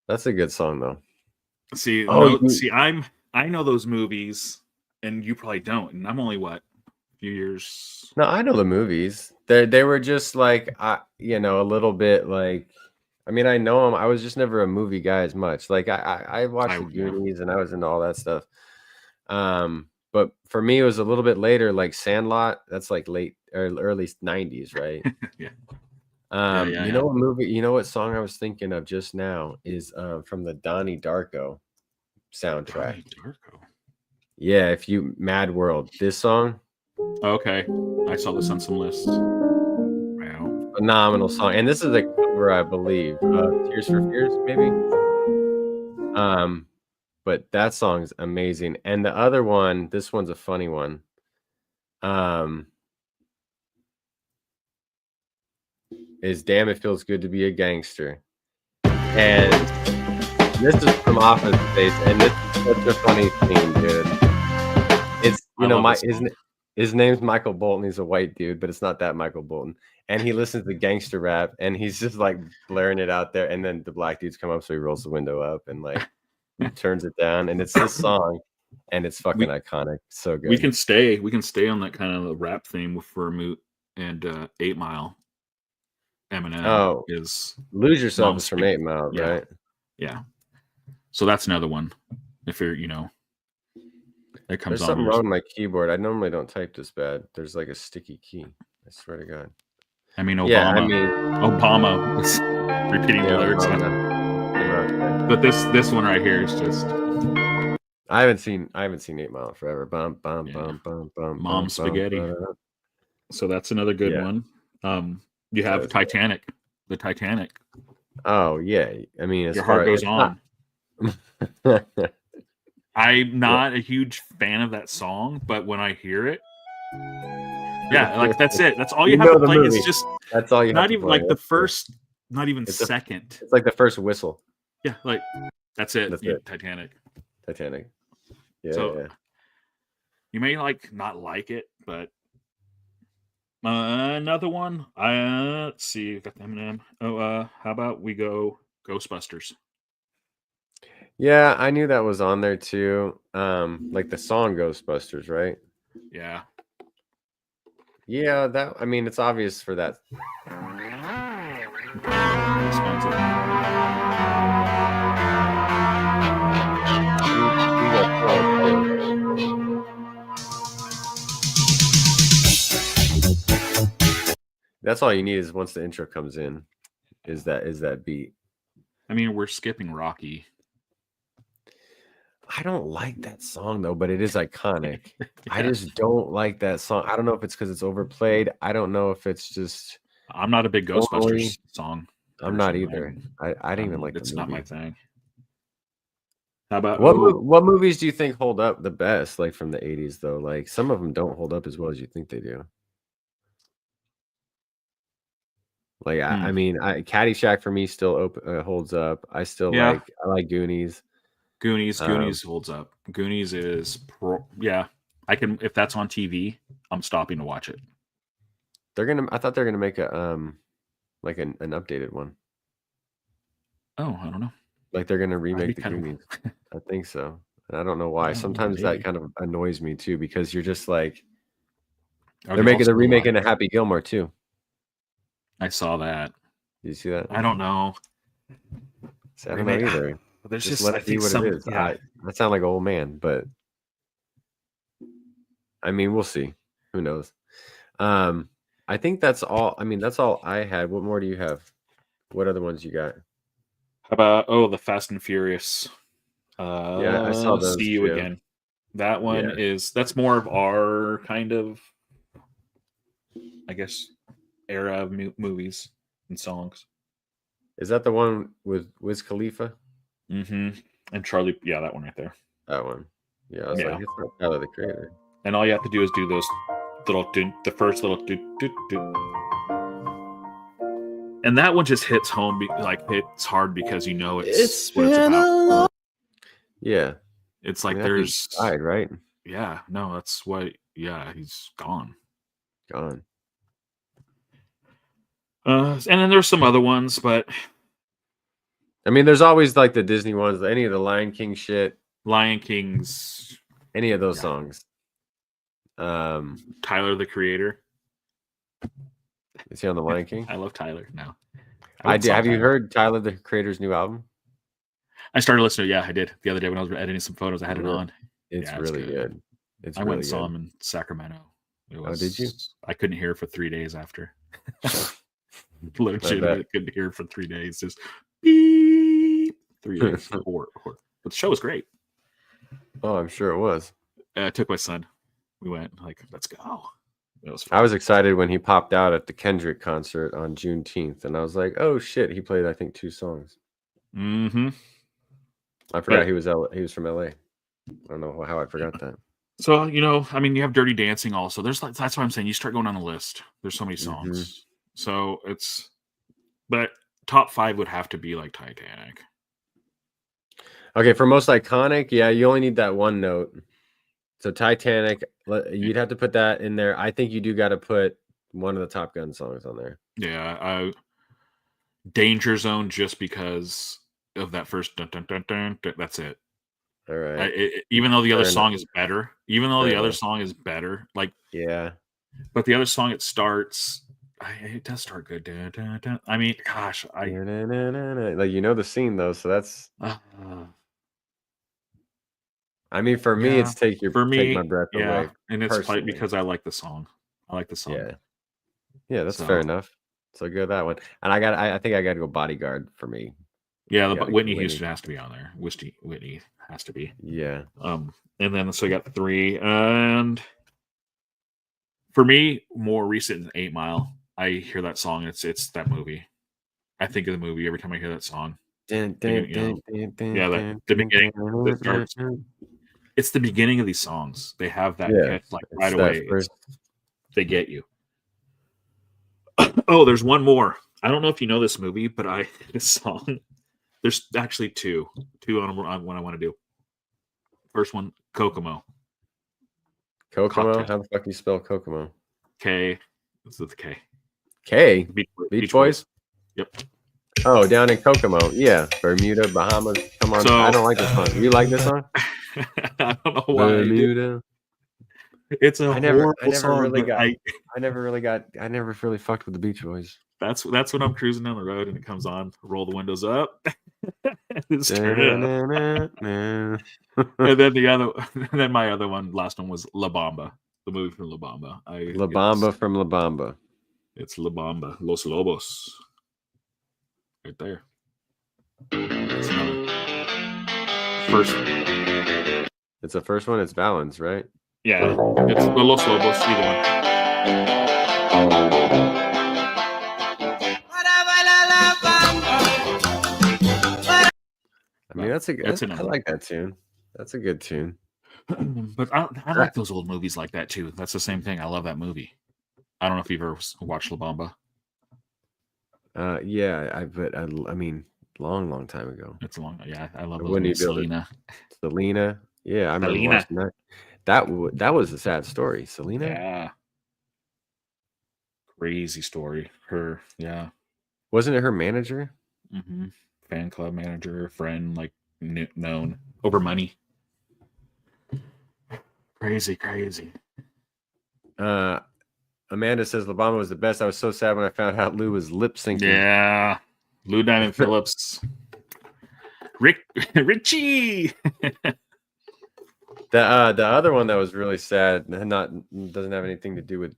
Speaker 1: That's a good song though.
Speaker 3: See, I know those movies, and you probably don't. And I'm only a few years.
Speaker 1: No, I know the movies. They were just like a little bit like. I mean, I know them. I was just never a movie guy as much. Like I watched the Goonies and I was into all that stuff. But for me, it was a little bit later, like Sandlot. That's like late or early 90s, right?
Speaker 3: Yeah.
Speaker 1: You know what movie? You know what song I was thinking of just now is from the Donnie Darko soundtrack.
Speaker 3: Donnie Darko.
Speaker 1: Yeah, if you Mad World, this song.
Speaker 3: Okay, I saw this on some lists. Wow,
Speaker 1: phenomenal song, and this is a cover, I believe. Tears for Fears, maybe. But that song's amazing, and the other one, this one's a funny one. Is Damn It Feels Good to Be a Gangster. And this is from Office Space, and this is such a funny scene, dude. It's his name's Michael Bolton. He's a white dude, but it's not that Michael Bolton. And he listens to gangster rap, and he's just like blaring it out there. And then the black dudes come up, so he rolls the window up and like turns it down. And it's this song, and it's fucking iconic. So good.
Speaker 3: We can stay on that kind of rap theme for Moot and 8 Mile. Eminem is
Speaker 1: Lose Yourself is from 8 Mile, right?
Speaker 3: Yeah. So that's another one. If you're, it comes
Speaker 1: There's something wrong with my keyboard. I normally don't type this bad. There's like a sticky key. I swear to God.
Speaker 3: I mean, Obama was repeating the lyrics. But this one right here is just.
Speaker 1: I haven't seen 8 Mile forever. Bum bum bum bum bum.
Speaker 3: Mom Spaghetti. So that's another good one. You have Titanic. The Titanic.
Speaker 1: Oh yeah. I mean,
Speaker 3: Your Heart Goes On. I'm not a huge fan of that song, but when I hear it, like that's it. That's all you have to play. It's just
Speaker 1: that's all you.
Speaker 3: Not even like the first. Not even second.
Speaker 1: It's like the first whistle.
Speaker 3: Yeah, like that's it.
Speaker 1: That's it.
Speaker 3: Titanic.
Speaker 1: Yeah.
Speaker 3: So you may not like it, but. Another one. Let's see. Got the Eminem. How about we go Ghostbusters?
Speaker 1: Yeah, I knew that was on there too. Like the song Ghostbusters, right?
Speaker 3: Yeah.
Speaker 1: Yeah, that. I mean, it's obvious for that. That's all you need is once the intro comes in, is that beat.
Speaker 3: I mean, we're skipping Rocky.
Speaker 1: I don't like that song though, but it is iconic. I
Speaker 3: Yeah.
Speaker 1: just don't like that song. I don't know if it's because it's overplayed. I don't know if it's just
Speaker 3: I'm not a big
Speaker 1: tonally.
Speaker 3: Ghostbusters song
Speaker 1: I'm not
Speaker 3: person.
Speaker 1: either. I didn't even like the
Speaker 3: It's not my
Speaker 1: movie.
Speaker 3: thing. How about
Speaker 1: What movies do you think hold up the best, like from the 80s though? Like some of them don't hold up as well as you think they do. Like I mean, Caddyshack for me still holds up. I
Speaker 3: yeah,
Speaker 1: like Goonies.
Speaker 3: Goonies.
Speaker 1: Um,
Speaker 3: Goonies holds up. Goonies is yeah. I can if that's on TV, I'm stopping to watch it.
Speaker 1: I thought they're gonna make like an updated one.
Speaker 3: Oh, I don't know.
Speaker 1: Like they're gonna
Speaker 3: That'd be
Speaker 1: remake the
Speaker 3: kind
Speaker 1: Goonies. I think so. And I don't know why. Sometimes that
Speaker 3: maybe.
Speaker 1: kind of annoys me too because you're just like
Speaker 3: Are they all
Speaker 1: they're
Speaker 3: still alive?
Speaker 1: remaking a Happy Gilmore too.
Speaker 3: I saw that.
Speaker 1: Did you see that?
Speaker 3: I don't know.
Speaker 1: See, I don't know either.
Speaker 3: There's
Speaker 1: Just
Speaker 3: just
Speaker 1: let
Speaker 3: I
Speaker 1: it be
Speaker 3: think
Speaker 1: what it
Speaker 3: some
Speaker 1: is.
Speaker 3: yeah.
Speaker 1: I sound like an old man, but I mean, we'll see. Who knows? I think that's all. I mean, that's all I had. What more do you have? What other ones you got?
Speaker 3: How about the Fast and Furious?
Speaker 1: Yeah, I saw those
Speaker 3: See You
Speaker 1: too.
Speaker 3: Again. That one
Speaker 1: Yeah.
Speaker 3: that's more of our kind of, I guess, era of movies and songs.
Speaker 1: Is that the one with Wiz Khalifa?
Speaker 3: Mm-hmm. And Charlie, yeah, that one right there.
Speaker 1: That one. Yeah, I was
Speaker 3: Yeah.
Speaker 1: like, it's not Tyler the Creator.
Speaker 3: And all you have to do is do those little the first little and that one just hits home like it's hard because you know it's what it's about.
Speaker 1: Yeah.
Speaker 3: It's
Speaker 1: I
Speaker 3: like
Speaker 1: mean, that dude
Speaker 3: there's
Speaker 1: died, right?
Speaker 3: yeah, no, that's what he's gone.
Speaker 1: Gone.
Speaker 3: And then there's some other ones, but
Speaker 1: I mean, there's always like the Disney ones, any of the Lion King shit,
Speaker 3: Lion King's
Speaker 1: any of those songs.
Speaker 3: Tyler the Creator.
Speaker 1: Is he on the Lion King?
Speaker 3: I love Tyler now.
Speaker 1: I did. Have you heard Tyler the Creator's new album?
Speaker 3: I started listening. Yeah, I did the other day when I was editing some photos. I had it on.
Speaker 1: It's really good.
Speaker 3: I went and saw him in Sacramento.
Speaker 1: Oh, did you?
Speaker 3: I couldn't hear for 3 days after. Legitimately couldn't hear for 3 days. Just beep. 3 days. But the show was great.
Speaker 1: Oh, I'm sure it was.
Speaker 3: I took my son. We went like, let's go. It was fun.
Speaker 1: I was excited when he popped out at the Kendrick concert on Juneteenth, and I was like, "Oh shit!" He played, I think, 2 songs.
Speaker 3: Mm-hmm.
Speaker 1: I forgot he was from LA. I don't know how I forgot that.
Speaker 3: So I mean, you have Dirty Dancing also. That's why I'm saying you start going on the list. There's so many songs. Mm-hmm. So but top 5 would have to be like Titanic.
Speaker 1: Okay, for most iconic, yeah, you only need that one note. So Titanic, you'd have to put that in there. I think you do got to put one of the Top Gun songs on there.
Speaker 3: Yeah, Danger Zone, just because of that first dun, dun, dun, dun, dun, that's it.
Speaker 1: All right.
Speaker 3: Even though the other song is better, like
Speaker 1: yeah,
Speaker 3: but the other song it starts. It does start good. Dun, dun, dun. I mean, gosh,
Speaker 1: like the scene though, so that's. I mean, for me, it's take my breath away.
Speaker 3: And it's like because I like the song. I like the song.
Speaker 1: Yeah, that's fair enough. So go that one, and I think I got to go Bodyguard for me.
Speaker 3: Yeah, Whitney Houston has to be on there. Whitney has to be.
Speaker 1: Yeah.
Speaker 3: And then so we got 3, and for me, more recent than 8 Mile. I hear that song. It's that movie. I think of the movie every time I hear that song. The beginning. It's the beginning of these songs. They have that catch like right away. They get you. Oh, there's one more. I don't know if you know this movie, but this song. There's actually two on what I want to do. First one, Kokomo.
Speaker 1: Kokomo? How the fuck do you spell Kokomo?
Speaker 3: K. It's with the K.
Speaker 1: K? Beach Boys?
Speaker 3: Yep.
Speaker 1: Oh, down in Kokomo. Yeah. Bermuda, Bahamas. Come on. I don't like this song. You like this song?
Speaker 3: I don't know why. Bermuda. It's a horrible song.
Speaker 1: I never really fucked with the Beach Boys.
Speaker 3: That's when I'm cruising down the road and it comes on. Roll the windows up. Just turn it up. And then my other one, last one was La Bamba, the movie from La Bamba.
Speaker 1: La Bamba from La Bamba.
Speaker 3: It's La Bamba, Los Lobos, right there. first.
Speaker 1: It's the first one. It's Valens, right?
Speaker 3: Yeah, it's Los Lobos. Either one.
Speaker 1: I mean, I
Speaker 3: an
Speaker 1: like that tune. That's a good tune.
Speaker 3: But I like those old movies like that too. That's the same thing. I love that movie. I don't know if you've ever watched La Bamba.
Speaker 1: Yeah, I mean, long time ago.
Speaker 3: It's a long. Yeah, I love those
Speaker 1: When you
Speaker 3: movies.
Speaker 1: build it, Selena. Yeah, I remember watching that. That was a sad story. Selena.
Speaker 3: Yeah. Crazy story. Her. Yeah.
Speaker 1: Wasn't it her manager?
Speaker 3: Mm-hmm. Fan club manager, friend, like known over money. Crazy.
Speaker 1: Amanda says La Bamba was the best. I was so sad when I found out Lou was lip syncing.
Speaker 3: Yeah. Lou Diamond Phillips. Richie.
Speaker 1: The other one that was really sad, doesn't have anything to do with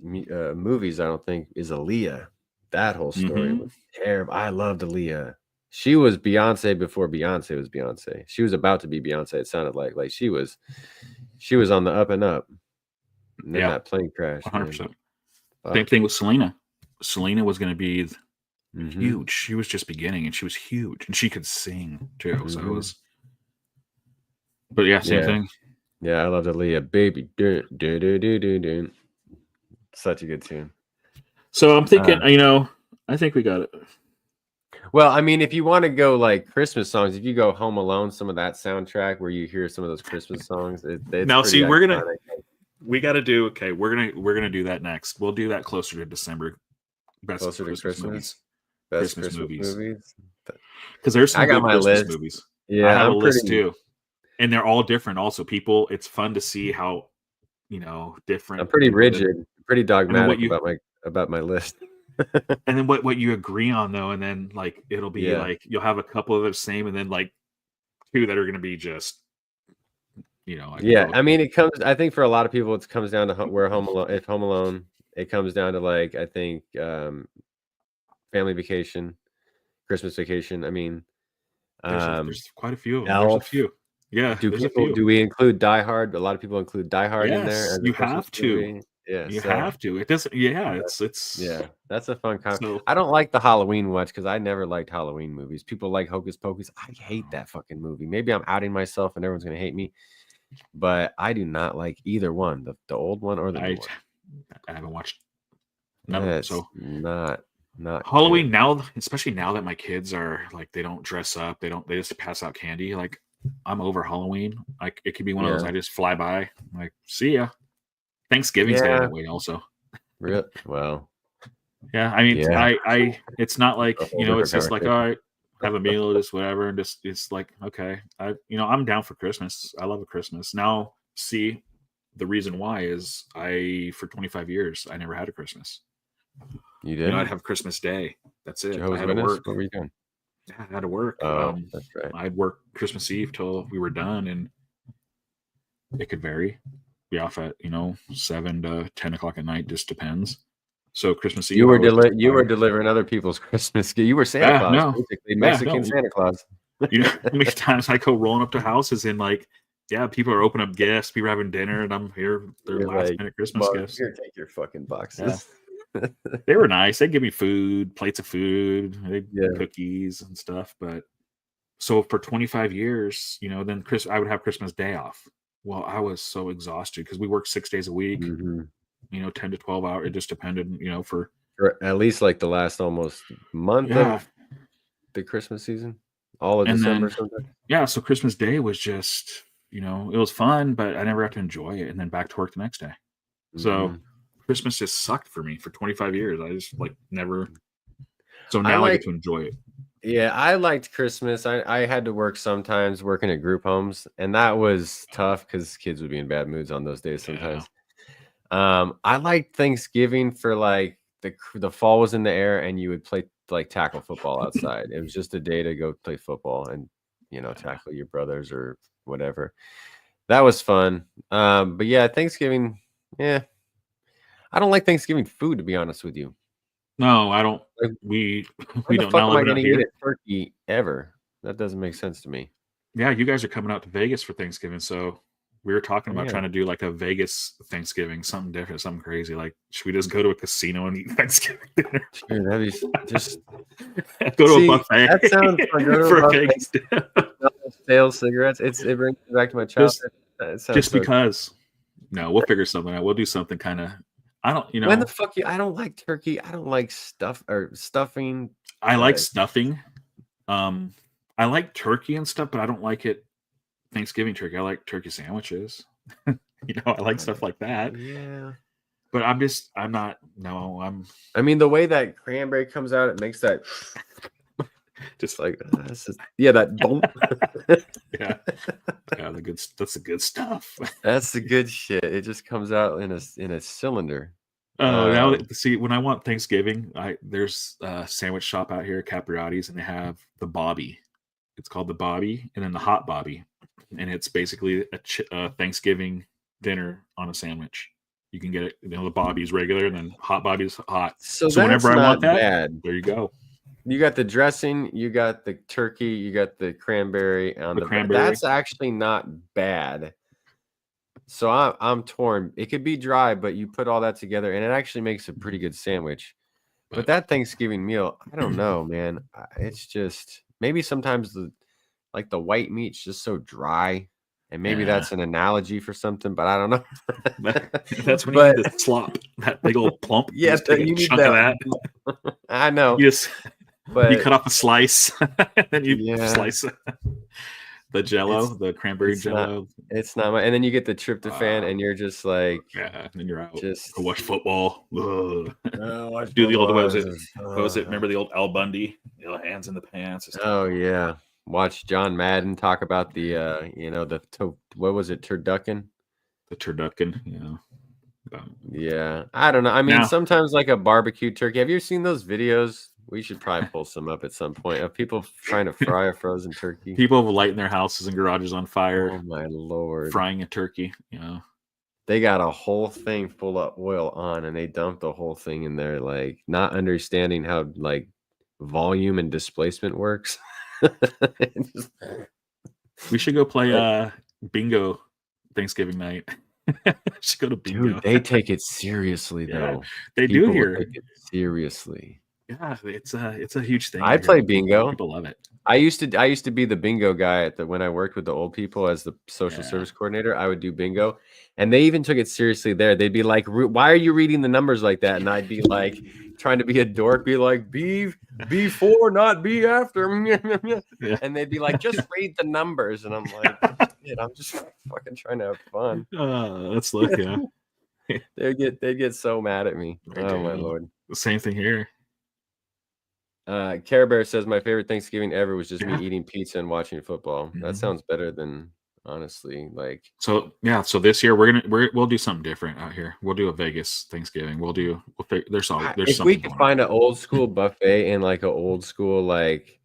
Speaker 1: movies, I don't think, is Aaliyah. That whole story was terrible. I loved Aaliyah. She was Beyonce before Beyonce was Beyonce. She was about to be Beyonce. It sounded like she was on the up and up. And then that plane crash.
Speaker 3: 100%. Same thing with Selena. Selena was going to be huge. She was just beginning, and she was huge, and she could sing too. So it was. But yeah, same thing.
Speaker 1: Yeah, I loved Aaliyah. Baby, do. Such a good tune.
Speaker 3: So I'm thinking, I think we got it.
Speaker 1: Well, I mean, if you want to go like Christmas songs, if you go Home Alone, some of that soundtrack where you hear some of those Christmas songs.
Speaker 3: Now, see, we got to do. Okay, we're gonna do that next. We'll do that closer to December.
Speaker 1: Closer to Christmas movies.
Speaker 3: Best Christmas movies. Because there's some good Christmas movies.
Speaker 1: Yeah,
Speaker 3: I have a list too, and they're all different. Also, people, it's fun to see how different.
Speaker 1: I'm pretty rigid, pretty dogmatic about my list.
Speaker 3: And then what you agree on though, and then like it'll be like you'll have a couple of the same, and then like two that are going to be just
Speaker 1: I mean, it comes. I think for a lot of people, it comes down to where Home Alone. It comes down to like I think Family Vacation, Christmas Vacation. I mean,
Speaker 3: there's quite a few of them.
Speaker 1: Elf.
Speaker 3: There's a few. Yeah.
Speaker 1: Do we include Die Hard? A lot of people include Die Hard in there.
Speaker 3: You have to.
Speaker 1: Yeah,
Speaker 3: you have to. It doesn't. Yeah, it's.
Speaker 1: That's a fun comment. I don't like the Halloween much because I never liked Halloween movies. People like Hocus Pocus. I hate that fucking movie. Maybe I'm outing myself and everyone's gonna hate me, but I do not like either one, the old one or the new one.
Speaker 3: I haven't watched none of them. So
Speaker 1: not
Speaker 3: Halloween good. Now, especially now that my kids are like they don't dress up, they just pass out candy. Like I'm over Halloween. Like it could be one of those I just fly by. I'm like see ya. Thanksgiving's day that way also.
Speaker 1: Really? Well.
Speaker 3: Yeah, I mean, I it's not like it's just like all right, have a meal, just whatever, and just it's like okay, I'm down for Christmas. I love a Christmas. Now, see, the reason why is for 25 years I never had a Christmas.
Speaker 1: You did?
Speaker 3: I'd have Christmas Day. That's it.
Speaker 1: Jehovah's
Speaker 3: I had to
Speaker 1: Witness?
Speaker 3: work.
Speaker 1: What were you doing?
Speaker 3: Yeah, I had to work.
Speaker 1: Oh, that's right.
Speaker 3: I'd work Christmas Eve till we were done, and it could vary. Be off at 7 to 10 o'clock at night. Just depends. So Christmas Eve,
Speaker 1: you were delivering other people's Christmas. You were Santa Claus, basically Mexican Santa Claus.
Speaker 3: How many times I go rolling up to houses and like, people are opening up gifts. People are having dinner, and I'm here. Their last minute Christmas gifts.
Speaker 1: Here, take your fucking boxes.
Speaker 3: Yeah. They were nice. They give me food, plates of food, cookies and stuff. But so for 25 years, then I would have Christmas Day off. Well, I was so exhausted because we worked 6 days a week, 10 to 12 hours. It just depended, for
Speaker 1: at least like the last almost month of the Christmas season, all of December.
Speaker 3: Then, so Christmas Day was just, it was fun, but I never got to enjoy it. And then back to work the next day. So Christmas just sucked for me for 25 years. I just like never. So now I get to enjoy it.
Speaker 1: Yeah, I liked Christmas. I had to work sometimes working at group homes, and that was tough because kids would be in bad moods on those days sometimes. I liked Thanksgiving for like the fall was in the air and you would play like tackle football outside. It was just a day to go play football and tackle your brothers or whatever. That was fun. But yeah, Thanksgiving, I don't like Thanksgiving food, to be honest with you.
Speaker 3: No, I don't. We don't know.
Speaker 1: Am I going to eat a turkey ever? That doesn't make sense to me.
Speaker 3: Yeah, you guys are coming out to Vegas for Thanksgiving, so we were talking about
Speaker 1: Yeah.
Speaker 3: trying to do like a Vegas Thanksgiving, something different, something crazy. Like, should we just go to a casino and eat Thanksgiving dinner?
Speaker 1: Dude, that'd be just
Speaker 3: Go to a
Speaker 1: see.
Speaker 3: buffet
Speaker 1: That sounds fun. Go to a
Speaker 3: for a
Speaker 1: buffet,
Speaker 3: Vegas dinner.
Speaker 1: sales cigarettes. It brings me back to my
Speaker 3: just
Speaker 1: childhood. It sounds
Speaker 3: just
Speaker 1: so.
Speaker 3: because. No, we'll figure something out. We'll do something kind of. I don't,
Speaker 1: When the fuck I don't like turkey. I don't like stuffing.
Speaker 3: I like stuffing. I like turkey and stuff, but I don't like it Thanksgiving turkey. I like turkey sandwiches. I like stuff like that.
Speaker 1: Yeah.
Speaker 3: But I
Speaker 1: mean, the way that cranberry comes out, it makes that
Speaker 3: just
Speaker 1: like that bump.
Speaker 3: yeah, that's the good stuff.
Speaker 1: That's the good shit. It just comes out in a cylinder.
Speaker 3: Now see, when I want Thanksgiving, there's a sandwich shop out here, Capriati's, and they have the Bobby. It's called the Bobby, and then the Hot Bobby, and it's basically a Thanksgiving dinner on a sandwich. You can get it. The Bobby's regular, and then Hot Bobby's hot. So whenever I want that, there you go.
Speaker 1: You got the dressing, you got the turkey, you got the cranberry on the cranberry. That's actually not bad. So I'm torn. It could be dry, but you put all that together, and it actually makes a pretty good sandwich. But that Thanksgiving meal, I don't know, man. It's just maybe sometimes the white meat's just so dry, and maybe that's an analogy for something, but I don't know.
Speaker 3: That's when you need the slop, that big old plump.
Speaker 1: Yeah, you need chunk of that. I know.
Speaker 3: You cut off a slice, and then you slice it. The Jello, the cranberry Jello.
Speaker 1: It's not and then you get the tryptophan, and you're just like,
Speaker 3: and then you're out.
Speaker 1: Just
Speaker 3: go watch football. Do the old what was it? Remember the old Al Bundy? Hands in the pants.
Speaker 1: Oh yeah. Watch John Madden talk about the what was it, turducken?
Speaker 3: The turducken,
Speaker 1: yeah. I don't know. I mean, sometimes like a barbecue turkey. Have you ever seen those videos? We should probably pull some up at some point of people trying to fry a frozen turkey.
Speaker 3: People lighting their houses and garages on fire.
Speaker 1: Oh my Lord.
Speaker 3: Frying a turkey,
Speaker 1: They got a whole thing full of oil on, and they dump the whole thing in there, like not understanding how like volume and displacement works.
Speaker 3: We should go play bingo Thanksgiving night. Should go to bingo.
Speaker 1: Dude, they take it seriously though.
Speaker 3: They do here.
Speaker 1: Take it seriously.
Speaker 3: Yeah, it's a huge thing.
Speaker 1: I play bingo.
Speaker 3: People love it.
Speaker 1: I used to be the bingo guy when I worked with the old people as the social service coordinator. I would do bingo, and they even took it seriously there. They'd be like, "Why are you reading the numbers like that?" And I'd be like, trying to be a dork, be like, "B before, not B after," and they'd be like, "Just read the numbers," and I'm like, "I'm just fucking trying to have fun."
Speaker 3: Let's look,
Speaker 1: They'd get so mad at me. Oh my Lord!
Speaker 3: The same thing here.
Speaker 1: Care Bear says my favorite Thanksgiving ever was just me eating pizza and watching football. Mm-hmm. That sounds better than honestly like.
Speaker 3: So this year we'll do something different out here. We'll do a Vegas Thanksgiving. There's
Speaker 1: if we could find an old school buffet in like an old school like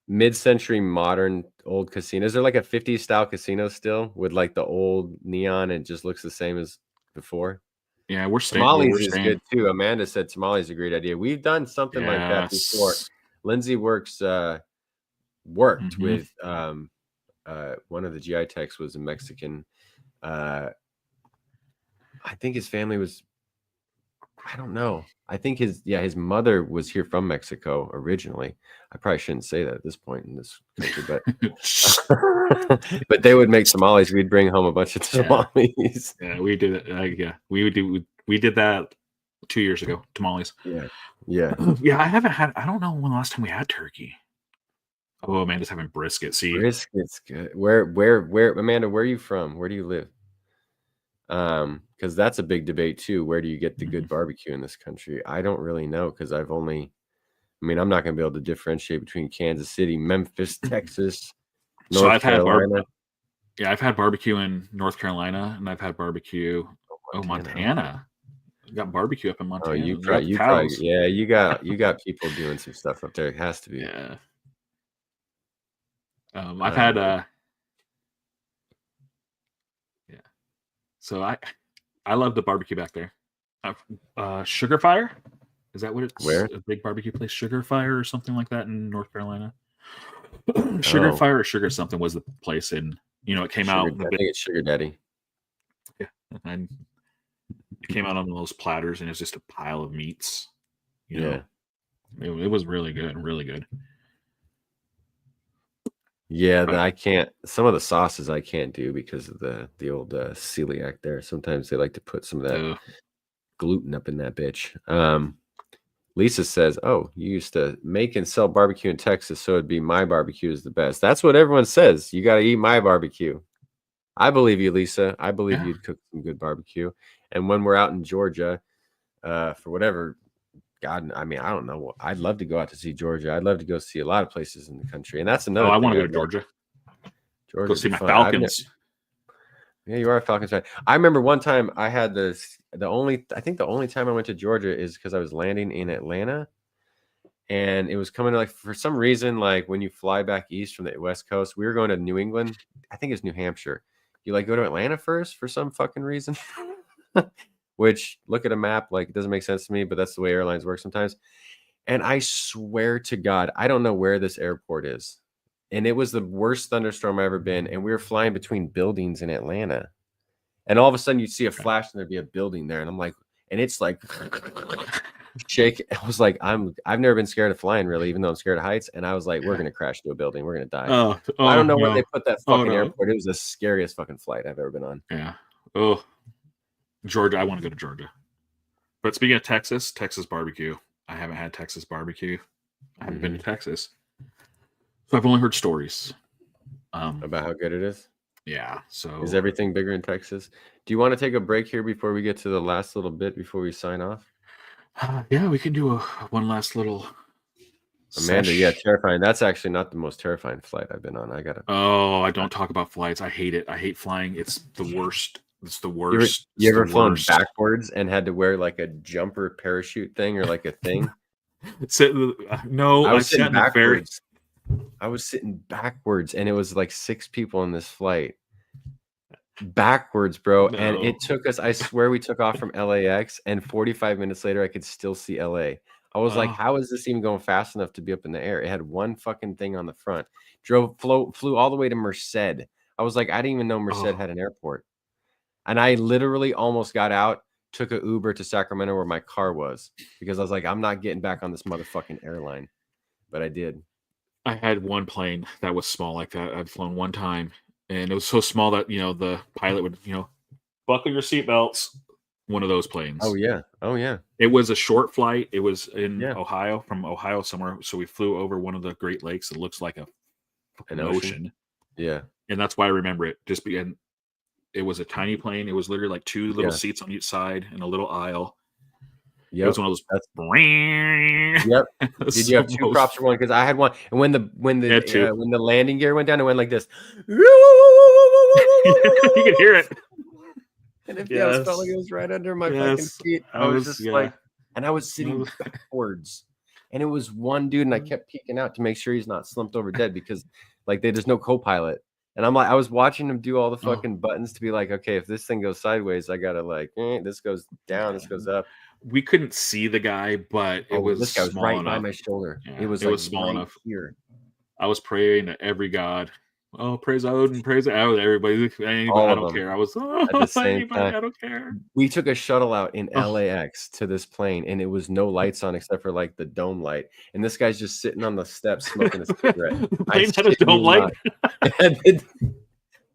Speaker 1: mid-century modern old casino. Is there like a 50s style casino still with like the old neon and it just looks the same as before?
Speaker 3: Yeah,
Speaker 1: tamales is good too. Amanda said tamales is a great idea. We've done something like that before. Lindsay worked with one of the GI techs was a Mexican. I think his family was. I don't know. I think his mother was here from Mexico originally. I probably shouldn't say that at this point in this country, but but they would make tamales. We'd bring home a bunch of tamales.
Speaker 3: Yeah, we did it. We did that 2 years ago. Tamales.
Speaker 1: Yeah.
Speaker 3: I don't know when the last time we had turkey. Oh, Amanda's having brisket. See,
Speaker 1: brisket's good. Where, Amanda? Where are you from? Where do you live? Because that's a big debate too. Where do you get the good barbecue in this country? I don't really know because I'm not going to be able to differentiate between Kansas City, Memphis, Texas, North Carolina.
Speaker 3: I've had barbecue in North Carolina, and I've had barbecue. Montana. You got barbecue up in Montana.
Speaker 1: Oh, you got people doing some stuff up there. It has to be.
Speaker 3: Yeah. I've had. So I love the barbecue back there. Sugar Fire, is that what it's?
Speaker 1: Where?
Speaker 3: A big barbecue place, Sugar Fire or something like that in North Carolina. Sugar
Speaker 1: Oh,
Speaker 3: Fire or Sugar something was the place in, it came
Speaker 1: sugar.
Speaker 3: out,
Speaker 1: I think it's Sugar Daddy.
Speaker 3: yeah, and it came out on those platters, and it's just a pile of meats.
Speaker 1: Yeah.
Speaker 3: It was really good, really good.
Speaker 1: Yeah,
Speaker 3: But
Speaker 1: I can't. Some of the sauces I can't do because of the old celiac there. Sometimes they like to put some of that gluten up in that bitch. Lisa says, "Oh, you used to make and sell barbecue in Texas, so it'd be my barbecue is the best." That's what everyone says. You got to eat my barbecue. I believe you, Lisa. I believe
Speaker 3: yeah.
Speaker 1: you'd cook some good barbecue. And when we're out in Georgia, for whatever, God, I mean, I don't know. I'd love to go out to see Georgia. I'd love to go see a lot of places in the country. And that's
Speaker 3: Oh,
Speaker 1: another
Speaker 3: I
Speaker 1: thing
Speaker 3: want to go
Speaker 1: I'd
Speaker 3: to
Speaker 1: love.
Speaker 3: Georgia.
Speaker 1: Georgia
Speaker 3: Go
Speaker 1: would
Speaker 3: see
Speaker 1: be
Speaker 3: my
Speaker 1: fun.
Speaker 3: Falcons.
Speaker 1: Yeah, you are a Falcons fan. I remember one time I had this. I think the only time I went to Georgia is because I was landing in Atlanta, and it was coming like for some reason, like when you fly back east from the West Coast, we were going to New England. I think it's New Hampshire. You like go to Atlanta first for some fucking reason, which look at a map, like it doesn't make sense to me, but that's the way airlines work sometimes. And I swear to God, I don't know where this airport is. And it was the worst thunderstorm I've ever been. And we were flying between buildings in Atlanta. And all of a sudden you'd see a flash and there'd be a building there. And I'm like, and it's like shake. I was like, I've never been scared of flying really, even though I'm scared of heights. And I was like, we're gonna crash into a building, we're gonna die. I don't know where they put that fucking airport. It was the scariest fucking flight I've ever been on.
Speaker 3: Yeah. Oh, Georgia. I want to go to Georgia. But speaking of Texas barbecue. I haven't had Texas barbecue. I haven't been to Texas. So I've only heard stories.
Speaker 1: About how good it is.
Speaker 3: Yeah. So
Speaker 1: is everything bigger in Texas? Do you want to take a break here before we get to the last little bit before we sign off?
Speaker 3: Yeah, we can do one last little.
Speaker 1: Amanda, yeah, terrifying. That's actually not the most terrifying flight I've been on. I gotta.
Speaker 3: Oh, I don't talk about flights. I hate it. I hate flying. It's the worst. It's the worst.
Speaker 1: You ever flown backwards and had to wear like a jumper parachute thing or like a thing?
Speaker 3: No,
Speaker 1: I was sitting backwards. I was sitting backwards, and it was like 6 people in this flight. Backwards, bro. No. And it took us. I swear, we took off from LAX, and 45 minutes later, I could still see LA. I was like, how is this even going fast enough to be up in the air? It had one fucking thing on the front. Flew all the way to Merced. I was like, I didn't even know Merced had an airport. And I literally almost got out, took an Uber to Sacramento where my car was, because I was like, I'm not getting back on this motherfucking airline. But I did.
Speaker 3: I had one plane that was small like that. I'd flown one time, and it was so small that, the pilot would, buckle your seatbelts. One of those planes.
Speaker 1: Oh, yeah. Oh, yeah.
Speaker 3: It was a short flight. It was in Ohio, from Ohio somewhere. So we flew over one of the Great Lakes that looks like an ocean.
Speaker 1: Yeah.
Speaker 3: And that's why I remember it. Just being, it was a tiny plane. It was literally like 2 little seats on each side and a little aisle. Yep. It was one of those.
Speaker 1: Yep. Did you have 2 props for one? Because I had one. And when the landing gear went down, it went like this.
Speaker 3: You could hear it.
Speaker 1: And it felt like it was right under my fucking feet. I was just like, and I was sitting backwards. And it was one dude, and I kept peeking out to make sure he's not slumped over dead, because like there's no co-pilot. And I'm like, I was watching him do all the fucking buttons to be like, okay, if this thing goes sideways, I gotta like, this goes down, this goes up.
Speaker 3: We couldn't see the guy, but it was
Speaker 1: this guy was right by my shoulder.
Speaker 3: Yeah,
Speaker 1: it was
Speaker 3: small enough
Speaker 1: here.
Speaker 3: I was praying to every god. Oh, praise Odin, praise everybody. Anybody, I don't care. I was
Speaker 1: at the same time.
Speaker 3: I don't care.
Speaker 1: We took a shuttle out in LAX to this plane, and it was no lights on except for like the dome light. And this guy's just sitting on the steps smoking a cigarette.
Speaker 3: Plane had a dome light.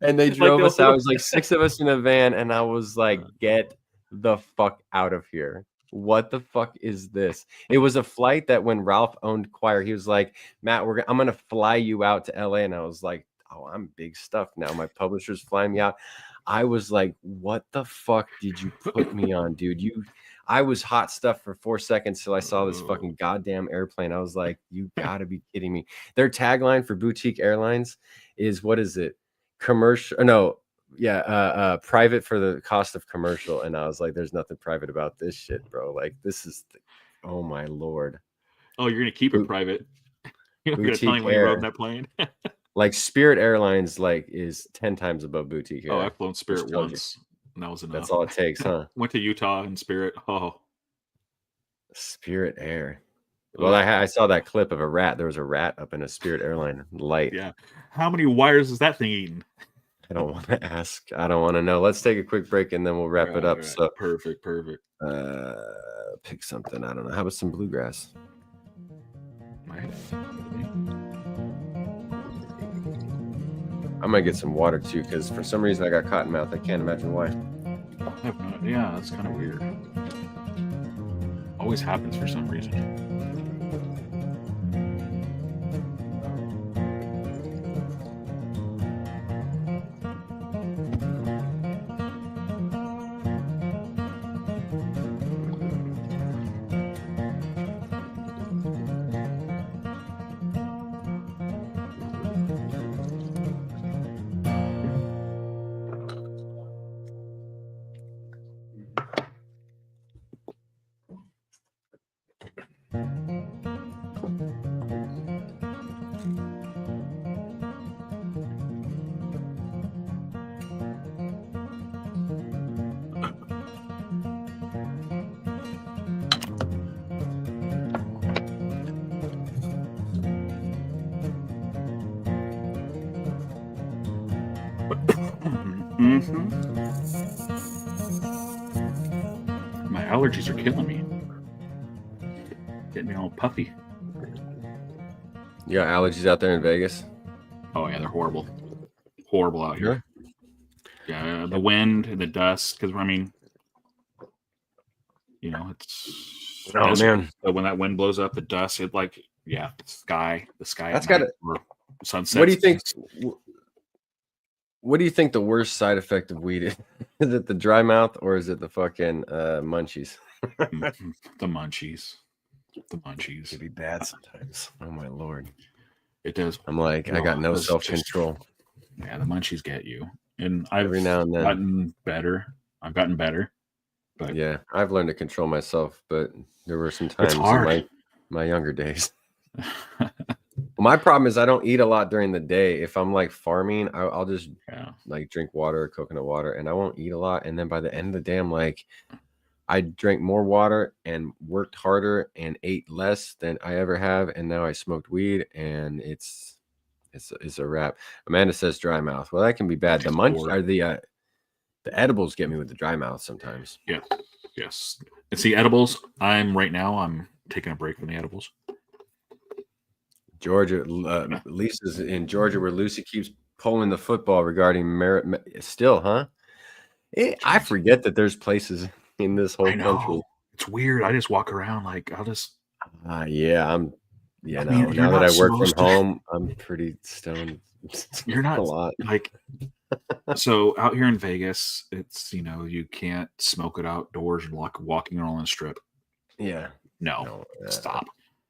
Speaker 1: And they drove us out. It was like 6 of us in a van, and I was like, get the fuck out of here. What the fuck is this? It was a flight that when Ralph owned Choir, he was like, Matt, I'm gonna fly you out to LA. And I was like, oh, I'm big stuff now. My publisher's flying me out. I was like, what the fuck did you put me on, dude? I was hot stuff for 4 seconds till I saw this fucking goddamn airplane. I was like, you gotta be kidding me. Their tagline for boutique airlines is, what is it? Commercial? No. Yeah, private for the cost of commercial. And I was like, there's nothing private about this shit, bro. Like, this is oh my lord.
Speaker 3: Oh, you're gonna keep it private. You're not gonna tell me when you rode that plane.
Speaker 1: Like Spirit Airlines, like, is 10 times above boutique air.
Speaker 3: Oh, I've flown Spirit once, and that was enough.
Speaker 1: That's all it takes, huh?
Speaker 3: Went to Utah in Spirit. Oh,
Speaker 1: Spirit Air. Well, I saw that clip of a rat. There was a rat up in a Spirit airline light.
Speaker 3: Yeah. How many wires is that thing eating?
Speaker 1: I don't want to ask. I don't want to know. Let's take a quick break and then we'll wrap it up.
Speaker 3: Right.
Speaker 1: So
Speaker 3: Perfect.
Speaker 1: pick something. I don't know. How about some bluegrass?
Speaker 3: Right.
Speaker 1: I might get some water too, because for some reason I got cotton mouth. I can't imagine why.
Speaker 3: Yeah, that's kind of weird. Always happens for some reason. My allergies are killing me. Getting me all puffy.
Speaker 1: You got allergies out there in Vegas?
Speaker 3: Oh yeah, they're horrible. Horrible out here.
Speaker 1: Yeah.
Speaker 3: Yeah, the wind and the dust. Because I mean, it's
Speaker 1: man.
Speaker 3: But when that wind blows up, the dust. It the sky.
Speaker 1: That's got it.
Speaker 3: Sunset.
Speaker 1: What do you think? What do you think the worst side effect of weed is? Is it the dry mouth or is it the fucking munchies?
Speaker 3: The munchies. The munchies.
Speaker 1: It'd be bad sometimes. Oh my lord.
Speaker 3: It does.
Speaker 1: I'm like, I got no self-control.
Speaker 3: Yeah, the munchies get you. And I've
Speaker 1: every now and then
Speaker 3: gotten better. But
Speaker 1: yeah, I've learned to control myself, but there were some times in my younger days. My problem is I don't eat a lot during the day. If I'm like farming, I'll just like drink water, coconut water, and I won't eat a lot. And then by the end of the day, I'm like, I drank more water and worked harder and ate less than I ever have. And now I smoked weed and it's a wrap. Amanda says dry mouth. Well, that can be bad. The munch are the edibles get me with the dry mouth sometimes.
Speaker 3: Yeah. Yes. And see, edibles, I'm taking a break from the edibles.
Speaker 1: Georgia, Lisa's in Georgia where Lucy keeps pulling the football regarding merit. Still, huh? I forget that there's places in this whole country.
Speaker 3: It's weird. I just walk around like I'll just.
Speaker 1: Now that I work from home, I'm pretty stoned.
Speaker 3: You're not
Speaker 1: a lot.
Speaker 3: Like. So out here in Vegas, it's you can't smoke it outdoors and walking on the strip.
Speaker 1: Yeah.
Speaker 3: No, stop.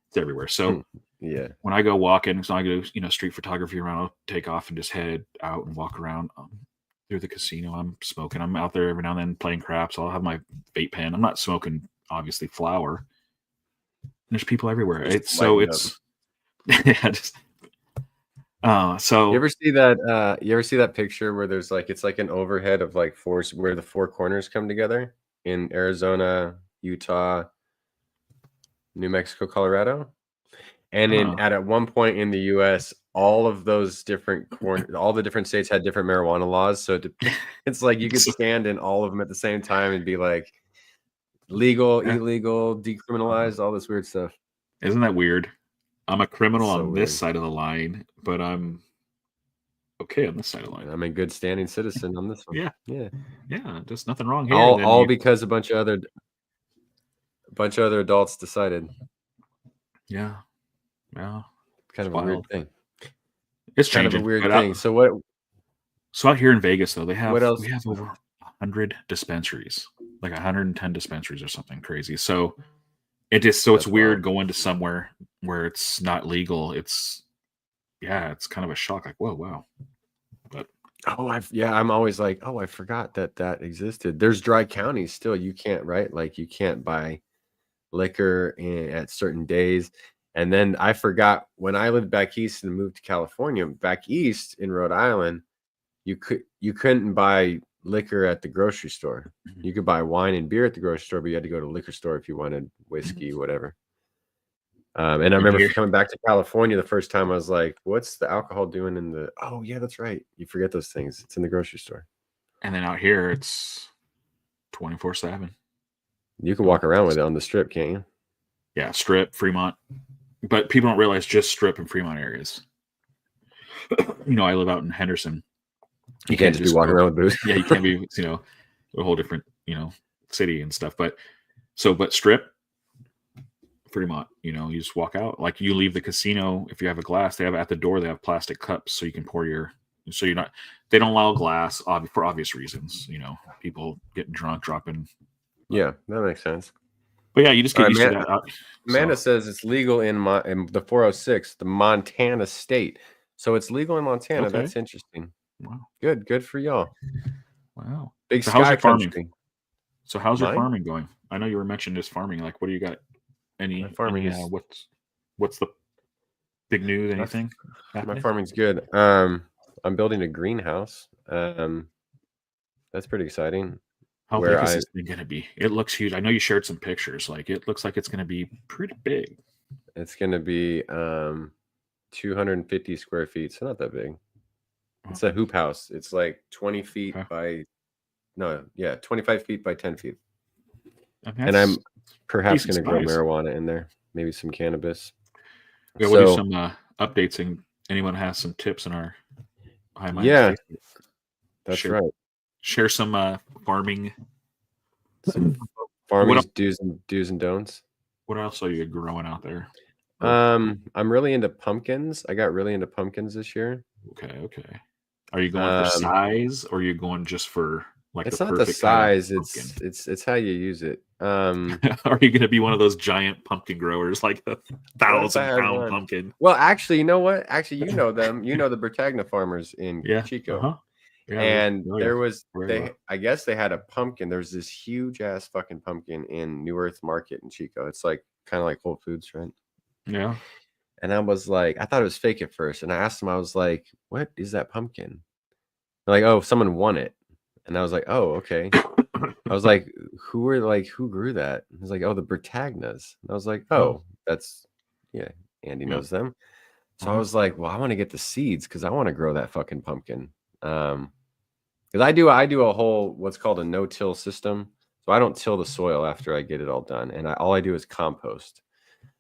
Speaker 3: It's everywhere. So.
Speaker 1: Yeah.
Speaker 3: When I go walking, so I go, street photography around, I'll take off and just head out and walk around through the casino. I'm smoking. I'm out there every now and then playing craps. I'll have my vape pen. I'm not smoking, obviously, flower. There's people everywhere. It's yeah. So
Speaker 1: you ever see that? You ever see that picture where there's it's like an overhead of like where the four corners come together in Arizona, Utah, New Mexico, Colorado? And at one point in the U.S., all of those all the different states had different marijuana laws. So it's like you could stand in all of them at the same time and be like legal, illegal, decriminalized, all this weird stuff.
Speaker 3: Isn't that weird? I'm a criminal on this side of the line, but I'm okay on this side of the line.
Speaker 1: I'm a good standing citizen on this one.
Speaker 3: Yeah. Just nothing wrong here.
Speaker 1: All because a bunch of other adults decided.
Speaker 3: Yeah.
Speaker 1: Kind of a weird thing.
Speaker 3: It's kind of a
Speaker 1: weird thing. So
Speaker 3: out here in Vegas, though, we have over 100 dispensaries, like 110 dispensaries or something crazy. So it's weird going to somewhere where it's not legal. It's kind of a shock. Like, whoa, wow. But
Speaker 1: I'm always like, I forgot that existed. There's dry counties still. You can't, right? Like you can't buy liquor at certain days. And then I forgot when I lived back east and moved to California, back east in Rhode Island, you couldn't buy liquor at the grocery store. You could buy wine and beer at the grocery store, but you had to go to the liquor store if you wanted whiskey, whatever. And I remember coming back to California the first time, I was like, what's the alcohol doing in the, oh yeah, that's right. You forget those things. It's in the grocery store.
Speaker 3: And then out here, it's 24/7.
Speaker 1: You can walk around with it on the strip, can't you?
Speaker 3: Yeah, Strip, Fremont. But people don't realize just Strip and Fremont areas. I live out in Henderson.
Speaker 1: You can't just be walking around with booze.
Speaker 3: Yeah, you can't be, a whole different, city and stuff. But Strip, Fremont, you just walk out. Like you leave the casino, if you have a glass, they have at the door, they have plastic cups so you can pour they don't allow glass for obvious reasons, people getting drunk, dropping.
Speaker 1: Yeah, that makes sense.
Speaker 3: But yeah, you just get used to that.
Speaker 1: Amanda says it's legal in the 406, the Montana state. So it's legal in Montana. Okay. That's interesting.
Speaker 3: Wow.
Speaker 1: Good for y'all.
Speaker 3: Wow.
Speaker 1: Big so how's your
Speaker 3: farming? So how's your farming going? I know you were mentioning this farming. Like, what do you got? What's the big news? Anything?
Speaker 1: My farming's good. I'm building a greenhouse. That's pretty exciting.
Speaker 3: How big is this thing going to be? It looks huge. I know you shared some pictures. Like, it looks like it's going to be pretty big.
Speaker 1: It's going to be 250 square feet. So not that big. It's a hoop house. It's like 20 feet by 25 feet by 10 feet. And I'm perhaps going to grow marijuana in there. Maybe some cannabis.
Speaker 3: Yeah, we'll do some updates, and anyone has some tips in our High Minds.
Speaker 1: Yeah, that's right.
Speaker 3: Share some farming.
Speaker 1: Do's and don'ts.
Speaker 3: What else are you growing out there?
Speaker 1: I'm really into pumpkins. I got really into pumpkins this year.
Speaker 3: Okay. Are you going for size, or are you going just for like?
Speaker 1: It's not the size. It's how you use it.
Speaker 3: Are you going to be one of those giant pumpkin growers, like a 1,000-pound pumpkin?
Speaker 1: Well, actually, you know what? Actually, you know them. You know the Bretagne farmers in Chico.
Speaker 3: Uh-huh. Yeah,
Speaker 1: and there was I guess they had a pumpkin. There's this huge ass fucking pumpkin in New Earth Market in Chico. It's like kind of like Whole Foods, right?
Speaker 3: Yeah.
Speaker 1: And I was like, I thought it was fake at first. And I asked them, I was like, what is that pumpkin? They're like, oh, someone won it. And I was like, oh, okay. I was like, who grew that? And I was like, oh, the Bretagnas. And I was like, oh, Andy knows them. So I was like, well, I want to get the seeds because I want to grow that fucking pumpkin. Because I do a whole what's called a no-till system. So I don't till the soil after I get it all done. And all I do is compost.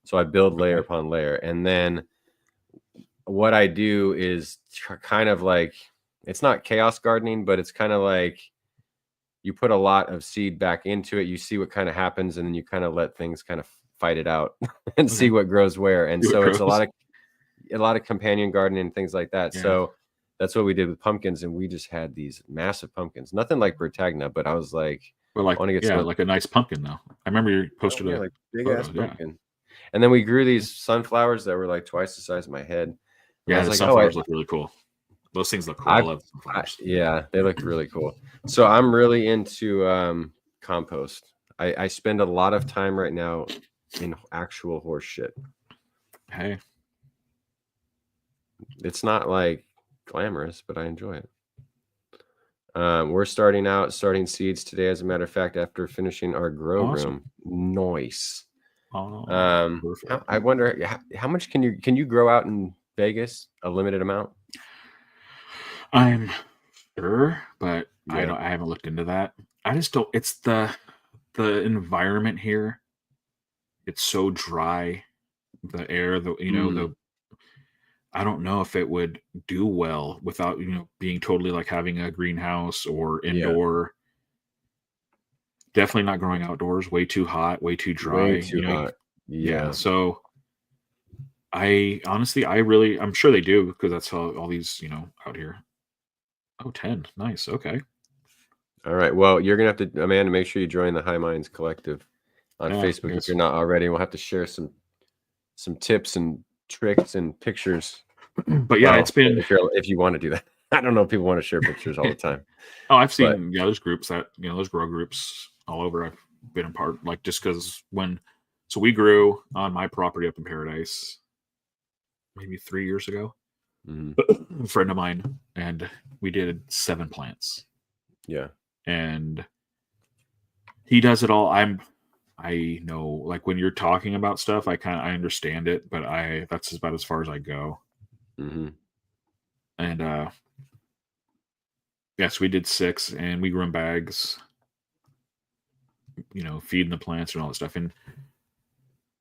Speaker 1: So I build layer upon layer. And then what I do is kind of like, it's not chaos gardening, but it's kind of like you put a lot of seed back into it. You see what kind of happens, and then you kind of let things kind of fight it out and see what grows where. And so it's a lot of companion gardening and things like that. Yeah. So that's what we did with pumpkins. And we just had these massive pumpkins, nothing like Bretagne, but I was like,
Speaker 3: I want to get like a nice pumpkin though. I remember you posted
Speaker 1: like big ass pumpkin. Yeah. And then we grew these sunflowers that were like twice the size of my head. And
Speaker 3: yeah, the sunflowers look really cool. Those things look cool. I love sunflowers.
Speaker 1: Yeah, they look really cool. So I'm really into compost. I spend a lot of time right now in actual horse shit.
Speaker 3: Hey.
Speaker 1: It's not like glamorous, but I enjoy it. We're starting seeds today, as a matter of fact, after finishing our grow room. Nice. I wonder how much can you grow out in Vegas? A limited amount?
Speaker 3: I'm sure, but I haven't looked into that. I just don't. It's the environment here. It's so dry. The air, I don't know if it would do well without being totally like having a greenhouse or indoor. Definitely not growing outdoors. Way too hot. Way too dry.
Speaker 1: Way too hot. Yeah.
Speaker 3: So I'm sure they do, because that's how all these out here. Oh, 10. Nice. Okay.
Speaker 1: All right. Well, you're going to have to, Amanda, make sure you join the High Minds Collective on Facebook if you're not already. We'll have to share some tips and tricks and pictures.
Speaker 3: But yeah, it's been,
Speaker 1: if you want to do that. I don't know if people want to share pictures all the time.
Speaker 3: I've seen there's groups that, there's grow groups all over. I've been a part, like, just because so we grew on my property up in Paradise maybe 3 years ago. Mm-hmm. A friend of mine, and we did 7 plants.
Speaker 1: Yeah.
Speaker 3: And he does it all. I know, like when you're talking about stuff, I understand it, but that's about as far as I go.
Speaker 1: Mm-hmm.
Speaker 3: And yes, we did 6, and we grew in bags. Feeding the plants and all that stuff, and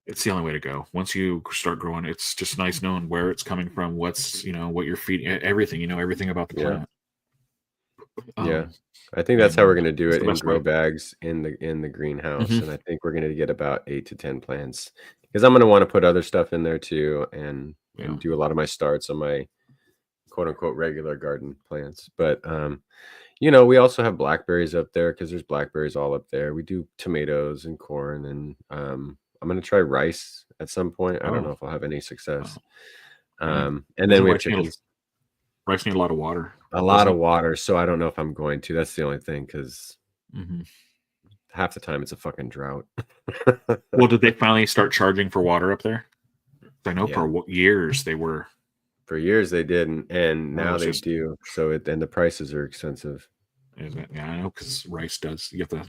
Speaker 3: it's the only way to go. Once you start growing, it's just nice knowing where it's coming from, what's what you're feeding, everything. Everything about the plant.
Speaker 1: Yeah, I think that's how we're gonna do it in grow
Speaker 3: way.
Speaker 1: bags in the greenhouse,
Speaker 3: Mm-hmm.
Speaker 1: and I think we're gonna get about 8 to 10 plants because I'm gonna want to put other stuff in there too, and do a lot of my starts on my quote unquote regular garden plants. But we also have blackberries up there because there's blackberries all up there. We do tomatoes and corn, and I'm gonna try rice at some point. I don't know if I'll have any success. And then we have chickens.
Speaker 3: Rice need a lot of water.
Speaker 1: A lot of water, so I don't know if I'm going to. That's the only thing, because half the time it's a fucking drought.
Speaker 3: Well, did they finally start charging for water up there? I know for years they were. For
Speaker 1: years they didn't, and now they do. So and the prices are expensive.
Speaker 3: Isn't it? Yeah, I know, because rice does. You have to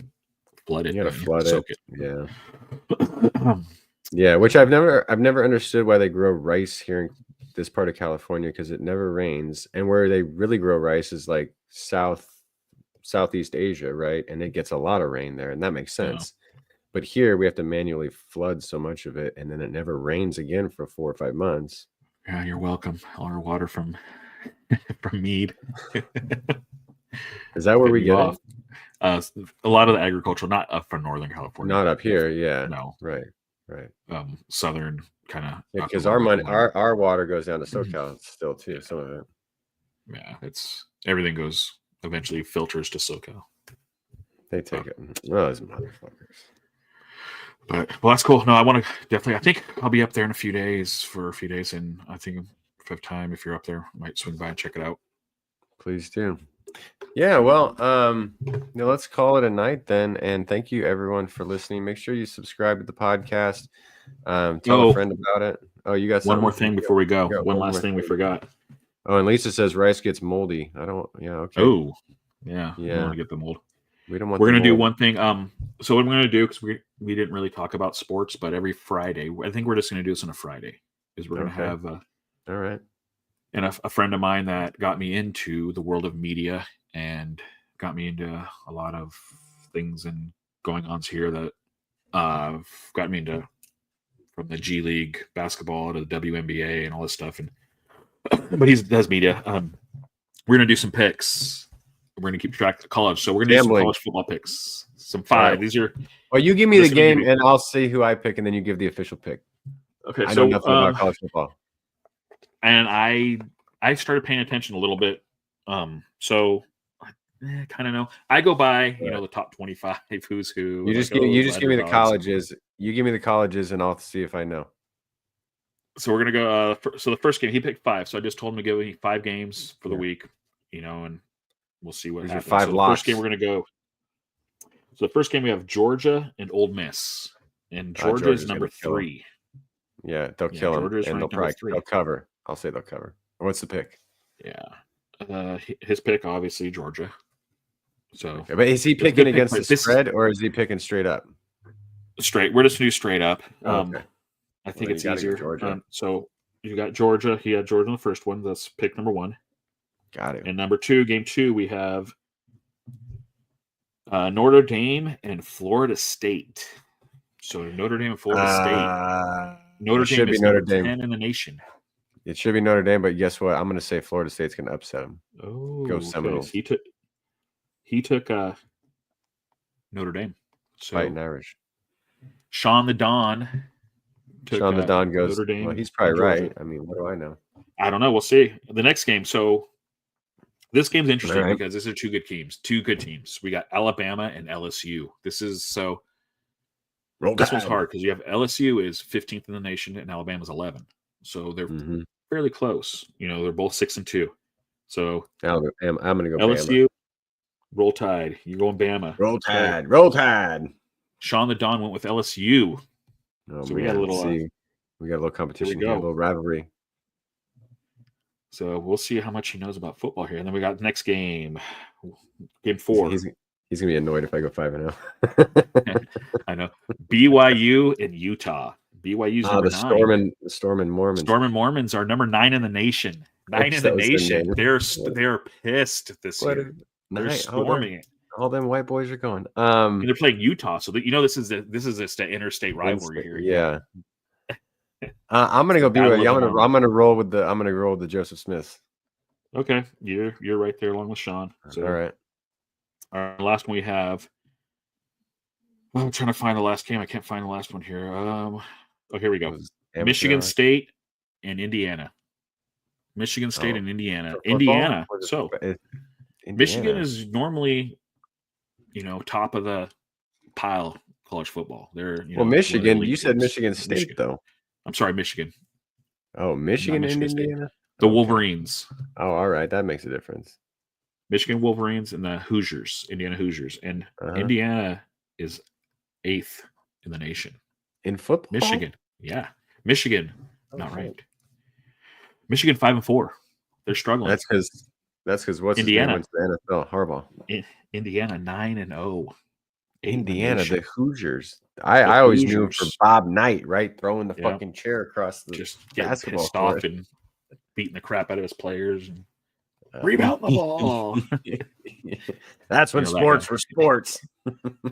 Speaker 3: flood it.
Speaker 1: You got to flood
Speaker 3: soak it.
Speaker 1: Yeah. Yeah, which I've never understood why they grow rice here in this part of California, because it never rains, and where they really grow rice is like Southeast Asia, right? And it gets a lot of rain there, and that makes sense. But here we have to manually flood so much of it, and then it never rains again for 4 or 5 months.
Speaker 3: Yeah, you're welcome. All our water from Mead.
Speaker 1: Is that where we get it?
Speaker 3: A lot of the agricultural, not up from Northern California.
Speaker 1: Not up here, yeah.
Speaker 3: No.
Speaker 1: Right.
Speaker 3: Southern kind of.
Speaker 1: Yeah, because our water goes down to SoCal still too. Some of it.
Speaker 3: Yeah, everything goes eventually filters to SoCal.
Speaker 1: They take it. Oh, those motherfuckers.
Speaker 3: But that's cool. No, I want to definitely. I think I'll be up there in a few days, and I think if I have time, if you're up there, I might swing by and check it out.
Speaker 1: Please do. Yeah, well, let's call it a night then, and thank you everyone for listening. Make sure you subscribe to the podcast. Tell a friend about it. Oh, you got
Speaker 3: one more thing before we go. One last thing we forgot.
Speaker 1: Oh, and Lisa says rice gets moldy. I don't. Yeah. Okay.
Speaker 3: Oh, yeah. We don't want to get the mold.
Speaker 1: We don't want.
Speaker 3: We're gonna do one thing. So what we're gonna do, because we didn't really talk about sports, but every Friday, I think we're just gonna do this on a Friday, is we're gonna have.
Speaker 1: All right.
Speaker 3: And a friend of mine that got me into the world of media and got me into a lot of things and going ons here that got me into, from the G League basketball to the WNBA and all this stuff. But he does media. We're gonna do some picks. We're gonna keep track of college, so we're gonna do some college football picks. Some 5. Right. These are.
Speaker 1: Well, you give me the game, and I'll see who I pick, and then you give the official pick.
Speaker 3: Okay.
Speaker 1: I know nothing about college football.
Speaker 3: And I started paying attention a little bit. So I kind of know. I go by, the top 25, who's who.
Speaker 1: You just give me the colleges. You give me the colleges, and I'll see if I know.
Speaker 3: So we're gonna go. So the first game, he picked 5. So I just told him to give me 5 games for the week, and we'll see what happens.
Speaker 1: 5
Speaker 3: locks. The first game we're gonna go. So the first game we have Georgia and Ole Miss, and Georgia is number 3.
Speaker 1: Yeah, they'll kill them, and they'll cover. I'll say they'll cover. What's the pick?
Speaker 3: Yeah, his pick obviously Georgia. So,
Speaker 1: but is he picking against the spread, or is he picking straight up?
Speaker 3: Straight. We're just gonna do straight up.
Speaker 1: Okay.
Speaker 3: I think it's easier. So you got Georgia. He had Georgia in the first one. That's pick number 1.
Speaker 1: Got it.
Speaker 3: And number 2, game 2, we have Notre Dame and Florida State. So Notre Dame and Florida State. Notre Dame is number 10 in the nation.
Speaker 1: It should be Notre Dame, but guess what? I'm going to say Florida State's going to upset them.
Speaker 3: Oh,
Speaker 1: go Seminoles.
Speaker 3: He took Notre Dame. So
Speaker 1: Fighting Irish.
Speaker 3: Sean the Don.
Speaker 1: Sean the Don goes.
Speaker 3: Notre Dame.
Speaker 1: Well, he's probably right. I mean, what do I know?
Speaker 3: I don't know. We'll see. The next game. So this game's interesting because these are 2 good teams. 2 good teams. We got Alabama and LSU. This one's hard because you have LSU is 15th in the nation and Alabama's 11. So they're fairly close. They're both 6-2. So
Speaker 1: I'm going to go
Speaker 3: LSU.
Speaker 1: Bama.
Speaker 3: Roll Tide. You're going Bama.
Speaker 1: Roll Tide. So, Roll Tide.
Speaker 3: Sean the Don went with LSU.
Speaker 1: Oh, so we got a little competition here, a little rivalry.
Speaker 3: So we'll see how much he knows about football here. And then we got the next game. Game 4.
Speaker 1: He's going to be annoyed if I go 5-0.
Speaker 3: I know. BYU and Utah. BYU's number 9.
Speaker 1: The Storm and Mormons.
Speaker 3: Storm and Mormons are number 9 in the nation. 9 in the nation. They're pissed this year. They're storming it.
Speaker 1: All them white boys are going.
Speaker 3: And they're playing Utah, so this is the interstate rivalry here.
Speaker 1: Yeah. I'm gonna go BYU. I'm gonna roll with the Joseph Smiths.
Speaker 3: Okay, you're right there along with Sean. So,
Speaker 1: all right.
Speaker 3: Our last one we have. Well, I'm trying to find the last game. I can't find the last one here. Here we go. Michigan State and Indiana. Michigan State and Indiana. Indiana. So Michigan is normally, top of the pile college football. They're
Speaker 1: Michigan. You said Michigan State though.
Speaker 3: I'm sorry, Michigan.
Speaker 1: Oh, Michigan and Indiana.
Speaker 3: The Wolverines.
Speaker 1: Oh, all right. That makes a difference.
Speaker 3: Michigan Wolverines and the Hoosiers, Indiana Hoosiers, and Indiana is 8th in the nation
Speaker 1: in football.
Speaker 3: Michigan, Michigan, not ranked. Michigan 5-4. They're struggling.
Speaker 1: That's because what's
Speaker 3: Indiana
Speaker 1: went to the NFL? Harbaugh.
Speaker 3: Indiana 9-0.
Speaker 1: Indiana, the Hoosiers. I always knew him for Bob Knight, right? Throwing the fucking chair across the
Speaker 3: just
Speaker 1: basketball
Speaker 3: pissed off and beating the crap out of his players and rebound the ball.
Speaker 1: That's when sports were sports.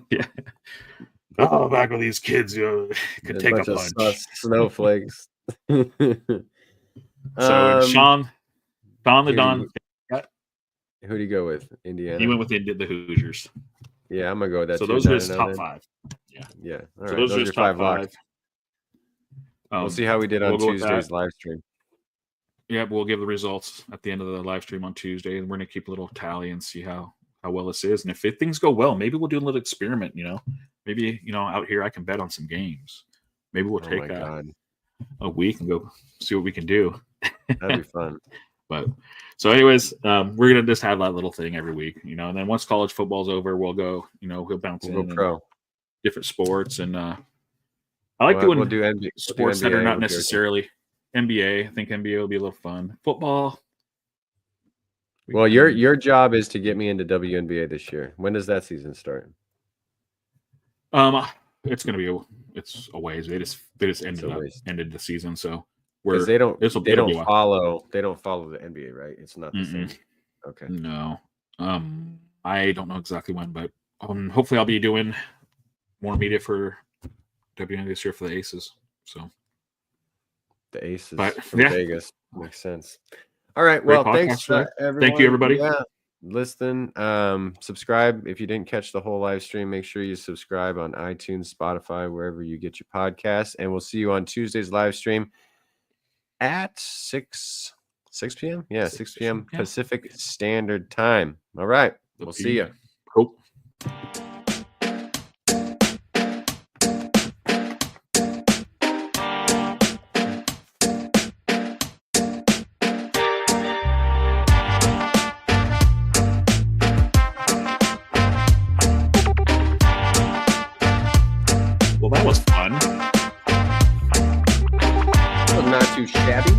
Speaker 3: Yeah. Oh, back when these kids could take a punch.
Speaker 1: Snowflakes.
Speaker 3: So Sean the Don.
Speaker 1: Who do you go with? Indiana.
Speaker 3: He went with the Hoosiers.
Speaker 1: Yeah, I'm gonna go with that.
Speaker 3: So those are his top 5.
Speaker 1: Yeah. All
Speaker 3: so
Speaker 1: right.
Speaker 3: Those are his top 5.
Speaker 1: We'll see how we did on Tuesday's live stream.
Speaker 3: Yeah, we'll give the results at the end of the live stream on Tuesday, and we're gonna keep a little tally and see how well this is. And if things go well, maybe we'll do a little experiment. Maybe out here I can bet on some games. Maybe we'll take a week and go see what we can do.
Speaker 1: That'd be fun.
Speaker 3: But so, anyways, we're gonna just have that little thing every week, and then once college football's over, we'll go. We'll bounce in
Speaker 1: pro
Speaker 3: different sports, and I like doing sports that are not necessarily NBA. I think NBA will be a little fun. Football.
Speaker 1: Well, your job is to get me into WNBA this year. When does that season start?
Speaker 3: It's gonna be it's a ways. They just ended the season, so.
Speaker 1: They don't follow the NBA, right? It's not the same. Okay.
Speaker 3: No. I don't know exactly when, but hopefully I'll be doing more media for WNBA this year for the Aces. So
Speaker 1: the Aces from Vegas makes sense. All right.
Speaker 3: Great
Speaker 1: well, thanks everyone.
Speaker 3: Thank you, everybody.
Speaker 1: Yeah. Listen, subscribe if you didn't catch the whole live stream. Make sure you subscribe on iTunes, Spotify, wherever you get your podcasts, and we'll see you on Tuesday's live stream at 6 p.m. Yeah, 6 p.m. Pacific Standard Time. All right. We'll see you.
Speaker 3: Cool. Well, that was fun.
Speaker 1: That was not too shabby.